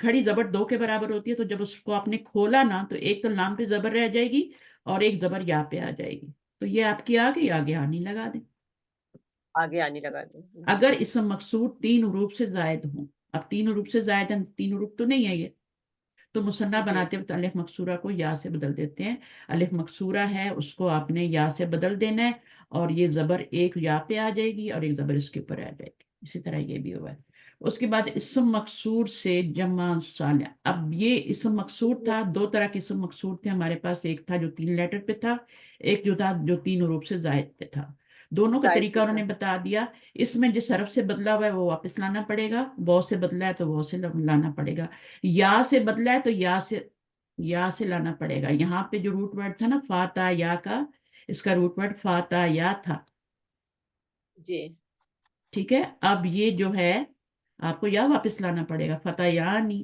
کھڑی زبر 2 کے برابر ہوتی ہے, تو جب اس کو آپ نے کھولا نا تو ایک تو لام پہ زبر رہ جائے گی اور ایک زبر یا پہ آ جائے گی. تو یہ آپ کی آگے آنی لگا دیں, آگے آنے لگا دیں. اگر اسم مقصود 3 حروف سے زائد ہوں. اب 3 حروف سے زائد ہیں, 3 حروف تو نہیں ہے یہ, تو مثنیٰ بناتے وقت الف مقصورہ کو یا سے بدل دیتے ہیں. الف مقصورہ ہے اس کو آپ نے یا سے بدل دینا ہے, اور یہ زبر ایک یا پہ آ جائے گی اور ایک زبر اس کے اوپر آ جائے گی. اسی طرح یہ بھی ہوا ہے. اس کے بعد اسم مقصور سے جمع صالح. اب یہ اسم مقصور تھا, 2 طرح کے اسم مقصور تھے ہمارے پاس, ایک تھا جو 3 لیٹر پہ تھا, ایک جو تھا جو 3 حروف سے زائد پہ تھا. دونوں کا طریقہ انہوں نے بتا دیا. اس میں جس حرف سے بدلا ہوا ہے وہ واپس لانا پڑے گا, واو سے بدلا ہے تو واو سے لانا پڑے گا, یا سے بدلا ہے تو یا سے لانا پڑے گا. یہاں پہ جو روٹ ورڈ تھا نا فاتح یا کا, اس کا روٹ ورڈ فاتح یا تھا. جی ٹھیک ہے, اب یہ جو ہے آپ کو یا واپس لانا پڑے گا, فتح یا نہیں.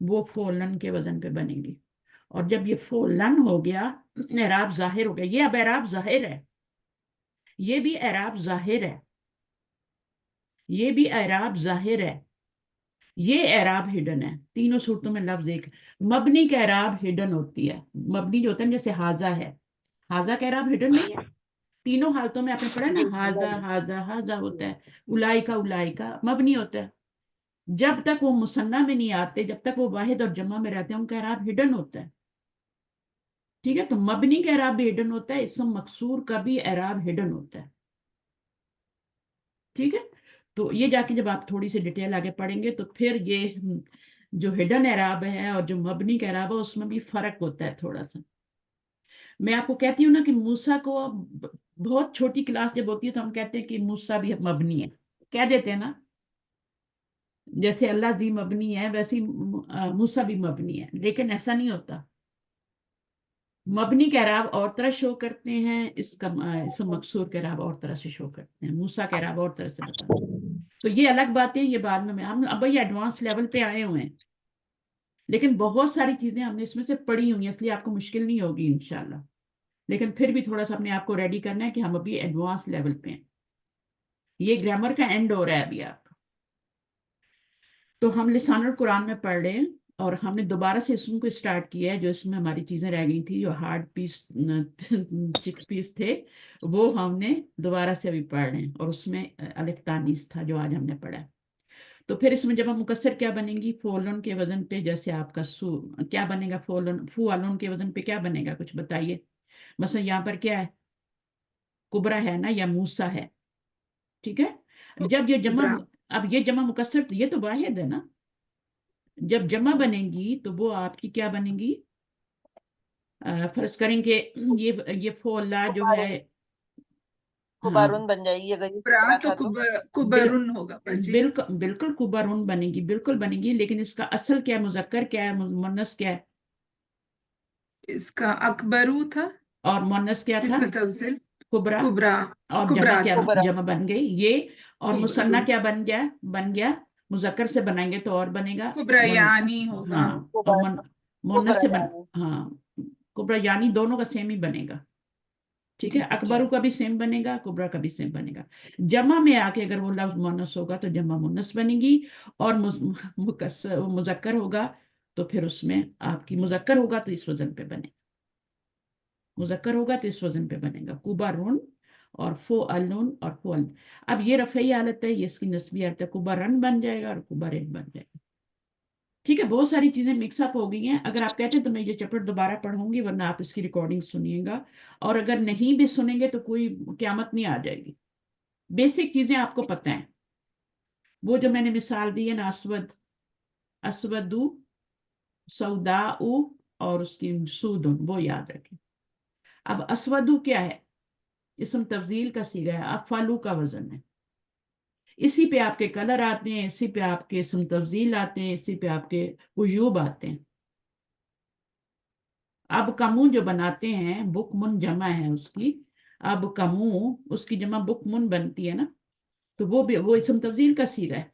وہ فولن کے وزن پہ بنے گی. اور جب یہ فولن ہو گیا اعراب ظاہر ہو گیا. یہ اب اعراب ظاہر ہے, یہ بھی اعراب ظاہر ہے, یہ بھی اعراب ظاہر ہے, یہ اعراب ہڈن ہے. تینوں صورتوں میں لفظ ایک. مبنی کا اعراب ہڈن ہوتی ہے. مبنی جو ہوتا ہے جیسے حاضہ ہے, حاضہ کا اعراب ہڈن نہیں ہے. تینوں حالتوں میں آپ نے پڑھا نا, جی حاضہ حاضہ حاضہ ہوتا ہے. اولائکا اولائکا مبنی ہوتا ہے. جب تک وہ مثنیٰ میں نہیں آتے, جب تک وہ واحد اور جمع میں رہتے ہیں, ان کا اعراب ہڈن ہوتا ہے. ٹھیک ہے, تو مبنی کا اعراب بھی ہڈن ہوتا ہے, اسم مکسور کا بھی اعراب ہڈن ہوتا ہے. ٹھیک ہے, تو یہ جا کے جب آپ تھوڑی سی ڈیٹیل آگے پڑھیں گے تو پھر یہ جو ہڈن اعراب ہے اور جو مبنی کا اعراب ہے اس میں بھی فرق ہوتا ہے تھوڑا سا. میں آپ کو کہتی ہوں نا کہ موسیٰ کو بہت چھوٹی کلاس جب ہوتی ہے تو ہم کہتے ہیں کہ موسیٰ بھی مبنی ہے, کہہ دیتے ہیں نا, جیسے اللہ زی مبنی ہے ویسے موسیٰ بھی مبنی ہے, لیکن ایسا نہیں ہوتا. مبنی کے اعراب اور طرح شو کرتے ہیں, اس کا اسم مکسور کے اعراب اور طرح سے شو کرتے ہیں, موسیٰ کے اعراب اور طرح سے بتاتے ہیں. تو یہ الگ باتیں, یہ بعد میں ہم اب یہ ایڈوانس لیول پہ آئے ہوئے ہیں, لیکن بہت ساری چیزیں ہم نے اس میں سے پڑھی ہوئی ہیں, اس لیے آپ کو مشکل نہیں ہوگی انشاءاللہ. لیکن پھر بھی تھوڑا سا اپنے آپ کو ریڈی کرنا ہے کہ ہم ابھی ایڈوانس لیول پہ ہیں. یہ گرامر کا اینڈ ہو رہا ہے ابھی آپ کا. تو ہم لسان القرآن میں پڑھ رہے ہیں, اور ہم نے دوبارہ سے اسم کو اسٹارٹ کیا ہے. جو اس میں ہماری چیزیں رہ گئی تھی, جو ہارڈ پیس چک پیس تھے, وہ ہم نے دوبارہ سے ابھی پڑھ رہے ہیں. اور اس میں الف تانیث تھا جو آج ہم نے پڑھا. تو پھر اس میں جب ہم مکسر کیا بنے گی, فولن کے وزن پہ, جیسے آپ کا سو کیا بنے گا, فولن فوالن کے وزن پہ کیا بنے گا, کچھ بتائیے. مثلا یہاں پر کیا ہے, کبرا ہے نا, یا موسیٰ ہے. ٹھیک ہے, جب یہ جمع, کبرا. اب یہ جمع مکسر, یہ تو واحد ہے نا. جب جمع بنے گی تو وہ آپ کی کیا بنے گی, فرض کریں کہ یہ فولا جو ہے, ہاں کبارون بن جائے گی اگر یہ کبرا کبرا تو تھا تو. کبرن ہوگا باجی. بالکل بالکل کبرون بنے گی, بالکل بنے گی. لیکن اس کا اصل کیا ہے, مذکر کیا ہے, مؤنث کیا ہے, اس کا اکبرو تھا, اور مؤنث کیا اس تھا, میں تفضیل کبرا. کبرا. اور کبرا جمع کیا, تھا. کبرا. جمع بن گئی یہ. اور مثنیٰ کبرون. کیا بن گیا, مذکر سے بنائیں گے تو اور بنے گا کبرا مؤنث. یعنی ہوگا. ہاں, اور کبرا مؤنث کبرا سے یعنی. ہاں, کبرا یعنی دونوں کا سیم ہی بنے گا. ٹھیک ہے, جی. اکبرو کا بھی سیم بنے گا, کبرا کا بھی سیم بنے گا. جمع میں آ کے اگر وہ لفظ مؤنث ہوگا تو جمع مؤنث بنے گی, اور مذکر ہوگا تو پھر اس میں آپ کی مذکر ہوگا تو اس وزن پہ بنے گا, مذکر ہوگا تو اس وزن پہ بنے گا. کبرون اور فوالن اور فوالن. اب یہ رفعی حالت ہے, یہ اس کی نسبی حالت ہے. کبرن بن جائے گا اور کبرن بن جائے گا. ٹھیک ہے, بہت ساری چیزیں مکس اپ ہو گئی ہیں. اگر آپ کہتے ہیں تو میں یہ چیپٹر دوبارہ پڑھوں گی, ورنہ آپ اس کی ریکارڈنگ سنیے گا. اور اگر نہیں بھی سنیں گے تو کوئی قیامت نہیں آ جائے گی. بیسک چیزیں آپ کو پتہ ہیں. وہ جو میں نے مثال دی ہے نا, اسودو, سوداؤ, اور اس کی سودن, وہ یاد رکھیں. اب اسودو کیا ہے, اسم تفضیل کا صیغہ ہے. اب فالو کا وزن ہے. اسی پہ آپ کے کلر آتے ہیں, اسی پہ آپ کے اسم تفضیل آتے ہیں, اسی پہ آپ کے عیوب آتے ہیں. اب کمو جو بناتے ہیں, بک من جمع ہے اس کی. اب کمو, اس کی جمع بک من بنتی ہے نا, تو وہ اسم تفضیل کا صیغہ ہے.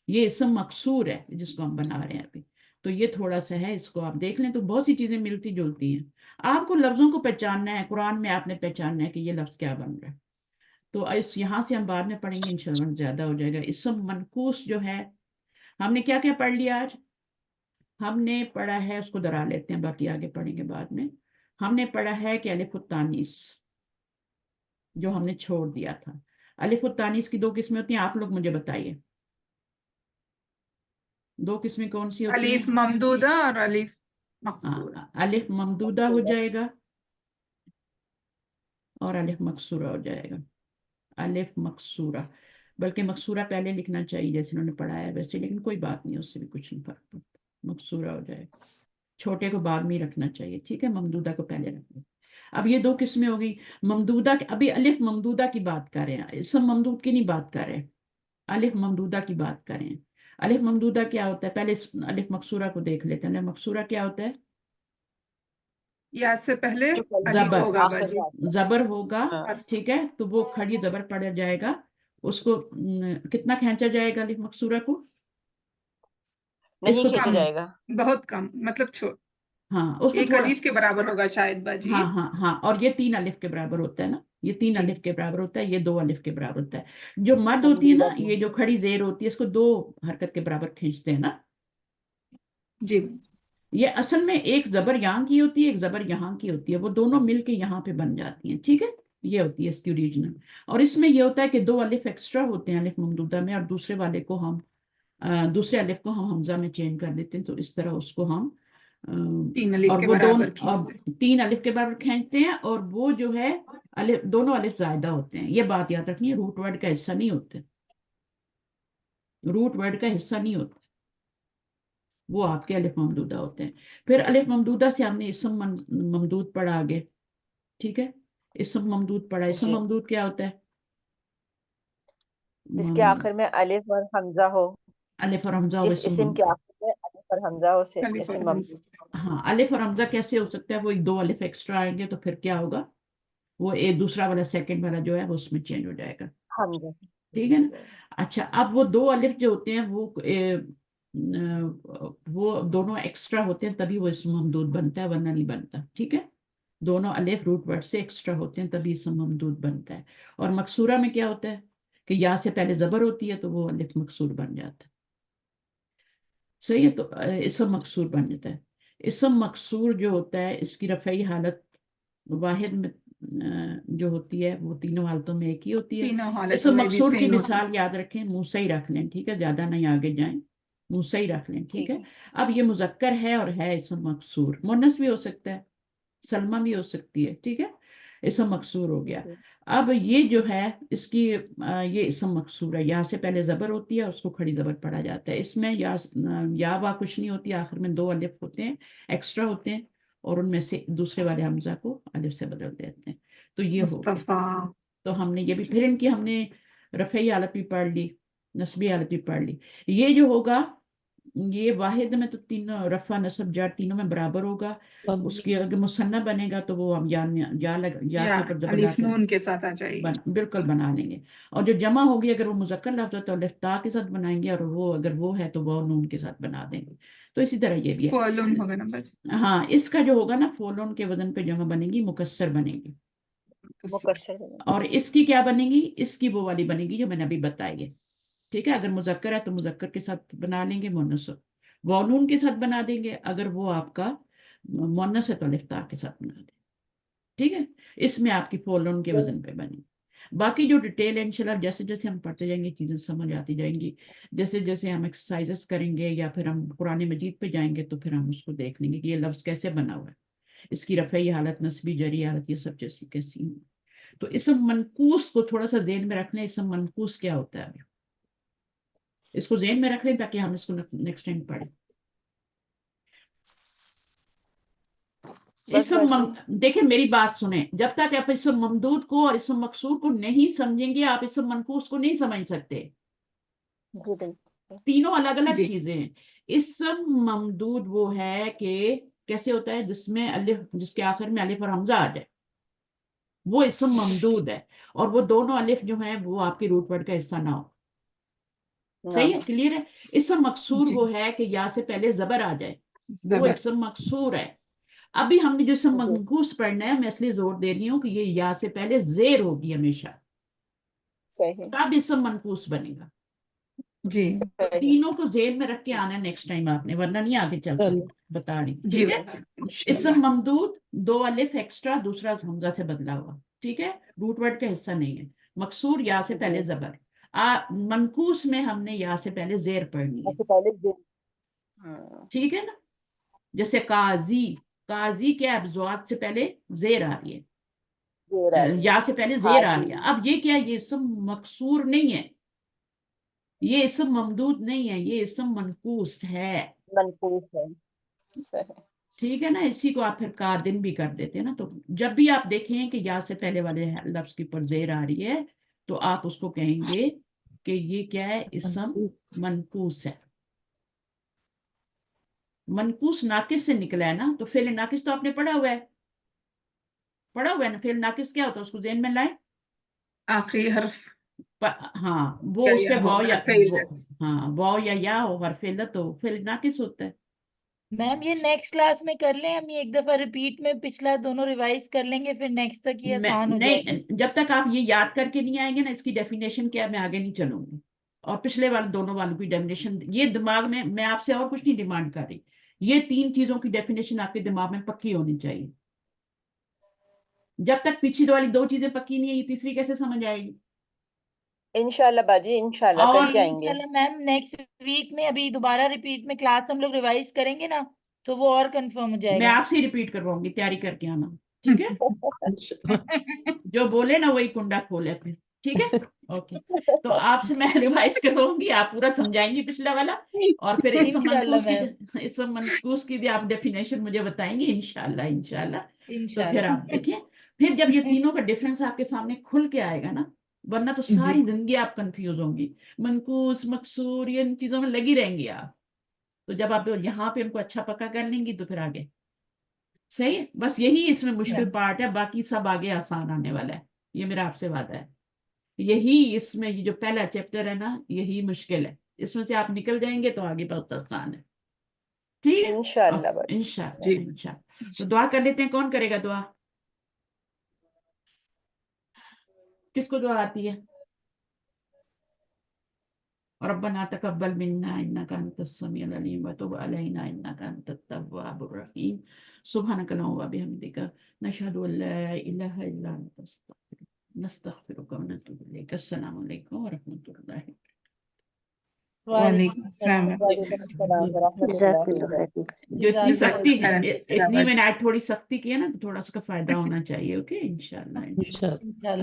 یہ اسم مکسور ہے جس کو ہم بنا رہے ہیں ابھی. تو یہ تھوڑا سا ہے, اس کو آپ دیکھ لیں تو بہت سی چیزیں ملتی جلتی ہیں. آپ کو لفظوں کو پہچاننا ہے, قرآن میں آپ نے پہچاننا ہے کہ یہ لفظ کیا بن رہا ہے. تو یہاں سے ہم بعد میں پڑھیں گے انشاءاللہ, زیادہ ہو جائے گا. اسم منقوص جو ہے, ہم نے کیا کیا پڑھ لیا آج. ہم نے پڑھا ہے, اس کو دہرا لیتے ہیں, باقی آگے پڑھیں گے بعد میں. ہم نے پڑھا ہے کہ الف التانیث جو ہم نے چھوڑ دیا تھا. الف التانیث کی 2 قسمیں ہوتی ہیں, آپ لوگ مجھے بتائیے 2 قسمیں کون سی ہوتی الف ہیں. ممدودہ اور الف مقصورہ. الف ممدودہ ہو جائے گا اور الف مقصورہ ہو جائے گا. الف مقصورہ, بلکہ مقصورہ پہلے لکھنا چاہیے جیسے انہوں نے پڑھایا ہے ویسے, لیکن کوئی بات نہیں, اس سے بھی کچھ نہیں فرق پڑتا. مقصورہ ہو جائے گا, چھوٹے کو بعد میں ہی رکھنا چاہیے. ٹھیک ہے, ممدودہ کو پہلے رکھ دیں. اب یہ 2 قسمیں ہو گئی. ممدودہ, ابھی الف ممدودہ کی بات کر رہے ہیں, اسم ممدود کی نہیں بات کر رہے ہیں, الف ممدودہ کی بات کر رہے ہیں. الف ممدودہ کیا ہوتا ہے, پہلے الف مقصورہ کو دیکھ لیتے ہیں. الف مقصورہ کیا ہوتا ہے, یا سے پہلے جو کلمے الف زبر, کے ہوگا آخر باجی. میں آتا زبر ہوگا. ہے. ہاں. ٹھیک ہے, تو وہ کھڑی زبر پڑ جائے گا. اس کو کتنا کھینچا جائے گا الف مقصورہ کو, نہیں اس کو کھینچا کم، جائے گا. بہت کم، مطلب ہاں اس کو ایک تھوڑا الف کے برابر ہوگا شاید باجی. ہاں ہاں ہاں، اور یہ 3 الف کے برابر ہوتا ہے نا، یہ 3 جی الف کے برابر ہوتا ہے، یہ 2 الف کے برابر ہوتا ہے. جو مد ہوتی ہے نا، یہ جو کھڑی زیر ہوتی ہے، اس کو 2 حرکت کے برابر کھینچتے ہیں نا. جی یہ اصل میں ایک زبر یہاں کی ہوتی ہے، ایک زبر یہاں کی ہوتی ہے، وہ دونوں مل کے یہاں پہ بن جاتی ہیں. ٹھیک ہے، یہ ہوتی ہے اس کی اوریجنل. اور اس میں یہ ہوتا ہے کہ 2 الف ایکسٹرا ہوتے ہیں الف ممدودہ میں، اور دوسرے والے کو ہم دوسرے الف کو ہم حمزہ میں چینج کر دیتے ہیں. تو اس طرح اس کو ہم 3 الف اور کے وہ برابر کھینچتے. 3 الف کے برابر کھینچتے ہیں، اور وہ جو ہے دونوں الف زائدہ ہوتے ہیں. یہ بات یاد رکھنی ہے، روٹ ورڈ کا حصہ نہیں ہوتے، روٹ ورڈ کا حصہ نہیں ہوتے، وہ آپ کے الف ممدودہ ہوتے ہیں. پھر الف ممدودہ سے ہم نے اسم ممدود پڑھا آگے. ٹھیک ہے، اسم ممدود پڑھا. اسم جی. ممدود کیا ہوتا ہے؟ جس کے آخر میں الف اور حمزہ ہو، الف اور حمزہ و جس اسم اسم کے ممدود. آخر میں الف اور حمزہ ہو سے الف اور اسم حمزہ. ممدود. ہاں، الف اور حمزہ کیسے ہو سکتا ہے؟ وہ 2 الف ایکسٹرا آئیں گے تو پھر کیا ہوگا، وہ ایک دوسرا والا سیکنڈ والا جو ہے وہ اس میں چینج ہو جائے گا. حمزہ. ٹھیک ہے نا. اچھا، اب وہ 2 الف جو ہوتے ہیں وہ دونوں ایکسٹرا ہوتے ہیں، تبھی وہ اسم ممدود بنتا ہے، ورنہ نہیں بنتا. ٹھیک ہے، دونوں الف روٹ ورڈ سے ایکسٹرا ہوتے ہیں تبھی اسم ممدود بنتا ہے. اور مکسورہ میں کیا ہوتا ہے کہ یا سے پہلے زبر ہوتی ہے تو وہ الف مکسور بن جاتا ہے. صحیح ہے، تو اسم مکسور بن جاتا ہے. اسم مکسور جو ہوتا ہے، اس کی رفعی حالت واحد میں جو ہوتی ہے وہ تینوں حالتوں میں ایک ہی ہوتی ہے. تینوں حالتوں اسم میں بھی مکسور کی سیم ہوتی. مثال یاد رکھیں، موسیٰ ہی رکھ لیں. ٹھیک ہے، زیادہ نہیں آگے جائیں، موسیٰ ہی رکھ لیں. ٹھیک ٹھیک ہے. ہے. اب یہ مذکر ہے اور ہے اسم مکسور، مونس بھی ہو سکتا ہے، سلمہ بھی ہو سکتی ہے. ٹھیک ہے، اسم مکسور ہو گیا. اب یہ جو ہے اس کی یہ اسم مکسور ہے، یا سے پہلے زبر ہوتی ہے، اس کو کھڑی زبر پڑھا جاتا ہے. اس میں یا وا کچھ نہیں ہوتی، آخر میں 2 الف ہوتے ہیں، ایکسٹرا ہوتے ہیں، اور ان میں سے دوسرے والے حمزہ کو الف سے بدل دیتے ہیں. تو یہ ہو گیا. مصطفیٰ. تو ہم نے یہ بھی پھر ان کی ہم نے رفعی حالت بھی پڑھ لی، نصبی حالت بھی پڑھ لی. یہ جو ہوگا، یہ واحد میں تو تینوں رفع نصب جر تینوں میں برابر ہوگا. اس کی اگر مثنیٰ بنے گا تو وہ ہم یا یا کے اوپر زبر لا الف کے نون کے ساتھ آ جائے گی. بالکل بنا لیں گے. اور جو جمع ہوگی، اگر وہ مذکر لفظ ہے تو الف تا کے ساتھ بنائیں گے، اور وہ اگر وہ ہے تو وہ نون کے ساتھ بنا دیں گے. تو اسی طرح یہ بھی ہے. فعلن ہوگا نا باجی. ہاں، اس کا جو ہوگا نا فولون کے وزن پہ جمع بنے گی، مکسر بنے گی. مکسر بنے. اور اس کی کیا بنے گی؟ اس کی وہ والی بنے گی جو میں نے ابھی بتائی ہے. ٹھیک ہے، اگر مذکر ہے تو مذکر کے ساتھ بنا لیں گے، مونس وانون کے ساتھ بنا دیں گے. اگر وہ آپ کا مونس ہے تو الف تا کے ساتھ بنا دیں. ٹھیک ہے، اس میں آپ کی فولون کے وزن پہ بنے. باقی جو ڈیٹیل ہے انشاءاللہ جیسے جیسے ہم پڑھتے جائیں گے چیزیں سمجھ آتی جائیں گی. جیسے جیسے ہم ایکسرسائزز کریں گے یا پھر ہم قرآن مجید پہ جائیں گے تو پھر ہم اس کو دیکھ لیں گے کہ یہ لفظ کیسے بنا ہوا ہے، اس کی رفعی حالت، نصبی جری حالت، یہ سب جیسی کیسی ہیں. تو اسم منقوص کو تھوڑا سا ذہن میں رکھ لیں. اسم منقوص کیا ہوتا ہے، ابھی اس کو ذہن میں رکھ لیں تاکہ ہم اس کو نیکسٹ ٹائم پڑھیں. بس باجی. دیکھیں میری بات سنیں، جب تک آپ اسم ممدود کو اور اسم مکسور کو نہیں سمجھیں گے، آپ اسم منقوص کو نہیں سمجھ سکتے. جی بالکل. تینوں الگ الگ جی چیزیں ہیں. اسم ممدود وہ ہے کہ کیسے ہوتا ہے، جس میں جس کے آخر میں الف اور حمزہ آ جائے، وہ اسم ممدود ہے. اور وہ دونوں الف جو ہیں وہ آپ کے روٹ ورڈ کا حصہ نہ ہو. صحیح ہے، کلیئر ہے. اسم مکسور جی. وہ ہے کہ یا سے پہلے زبر آ جائے، وہ زبر. اسم مکسور ہے. ابھی ہم نے جو اسم جی. منقوص پڑھنا ہے، میں اس لیے زور دے رہی ہوں کہ یہ یا سے پہلے زیر ہوگی ہمیشہ، صحیح. تب اسم منقوص بنے گا. جی صحیح. تینوں کو ذہن میں رکھ کے آنا ہے نیکسٹ ٹائم آپ نے، ورنہ نہیں آگے چل چلو. سکتے، بتا رہی. جی ٹھیک ہے، باجی انشاءاللہ. اسم ممدود 2 الف ایکسٹرا، دوسرا حمزہ سے بدلا ہوا. ٹھیک ہے، روٹ ورڈ کا حصہ نہیں ہے. مکسور یا سے پہلے زبر. منقوص میں ہم نے یا سے پہلے زیر پڑھنی ہے. پہلے. ٹھیک ہے نا، جیسے قاضی، قاضی کے ابزوات سے پہلے زیر آ رہی ہے، یا سے پہلے زیر آ رہی ہے. اب یہ کیا، یہ اسم مکسور نہیں ہے، یہ اسم ممدود نہیں ہے، یہ اسم منقوص ہے. منقوص ہے. صحیح. ٹھیک ہے نا، اسی کو آپ پھر قادن بھی کر دیتے ہیں نا. تو جب بھی آپ دیکھیں کہ یا سے پہلے والے لفظ کے اوپر زیر آ رہی ہے تو آپ اس کو کہیں گے کہ یہ کیا ہے، اسم منقوص ہے. منقوص ناقص سے نکلا ہے نا، تو فعل ناقص تو آپ نے پڑھا ہوا ہے، پڑھا ہوا ہے نا. فعل ناقص کیا ہوتا ہے، اس کو ذہن میں لائیں. آخری حرف ہاں وہ یا اس پہ یا ہو واو یا حرف علت ہاں واو یا ہو حرف علت ہو پھر ناقص ہوتا ہے. میم یہ نیکسٹ کلاس میں کر لیں ہم، یہ ایک دفعہ ریپیٹ میں پچھلا دونوں ریوائز کر لیں گے، پھر نیکسٹ تک یہ آسان ہو جائے گا. نہیں جب تک آپ یہ یاد کر کے نہیں آئیں گے نا اس کی ڈیفینیشن کیا میں آگے نہیں چلوں گی. اور پچھلے والے دونوں والوں کی ڈیفینیشن یہ دماغ میں آپ سے اور کچھ نہیں ڈیمانڈ کر رہی، یہ 3 چیزوں کی ڈیفینیشن آپ کے دماغ میں پکی ہونی چاہیے. جب تک پچھلی والی 2 چیزیں پکی نہیں ہے یہ تیسری کیسے سمجھ آئے گی؟ انشاءاللہ باجی انشاءاللہ اور کر کے آئیں گے. انشاءاللہ میم نیکسٹ ویک میں ابھی دوبارہ ریپیٹ میں کلاس ہم لوگ ریوائز کریں گے نا تو وہ اور کنفرم ہو جائے میں گا. آپ سے ہی ریپیٹ کرواؤں گی، تیاری کر کے آنا، ٹھیک ہے؟ جو بولے نا وہی کنڈا کھولے پھر، ٹھیک ہے؟ اوکے تو آپ سے میں ریوائز کرواؤں گی، آپ پورا سمجھائیں گی پچھلا والا، اور پھر انشاءاللہ میم، اس منقوص کی بھی آپ ڈیفینیشن مجھے بتائیں گے انشاءاللہ. تو پھر انشاءاللہ. آپ دیکھیں، پھر جب یہ تینوں کا ڈفرنس آپ کے سامنے کھل کے آئے گا نا، ورنہ تو ساری زندگی آپ کنفیوز ہوں گی، منقوص مکسور یہ ان چیزوں میں لگی رہیں گی آپ. تو جب آپ یہاں پہ ان کو اچھا پکا کر لیں گی تو پھر آگے صحیح ہے. بس یہی اس میں مشکل پارٹ ہے، باقی سب آگے آسان آنے والا ہے، یہ میرا آپ سے وعدہ ہے. یہی اس میں یہ جو پہلا چیپٹر ہے نا یہی مشکل ہے، اس میں سے آپ نکل جائیں گے تو آگے بہت آسان ہے. ٹھیک ہے انشاءاللہ باجی. انشاءاللہ. تو دعا کر لیتے ہیں، کون کرے گا دعا؟ کس کو دعا آتی ہے؟ ربنا تقبل منا انك انت السميع العليم وتب علينا انك انت التواب الرحيم سبحانك اللهم وبحمدك نشهد ان لا اله الا انت نستغفرك ونتوب اليك. السلام علیکم ورحمۃ اللہ. وعلیکم السلام وعلیکم السلام ورحمۃ جزاک اللہ اللہ وبرکاتہ. خیر. جو اتنی سختی خیر. اتنی میں نے آج تھوڑی سختی کی ہے نا تو تھوڑا سا کا فائدہ ہونا چاہیے. اوکے انشاءاللہ. انشاءاللہ. انشاءاللہ.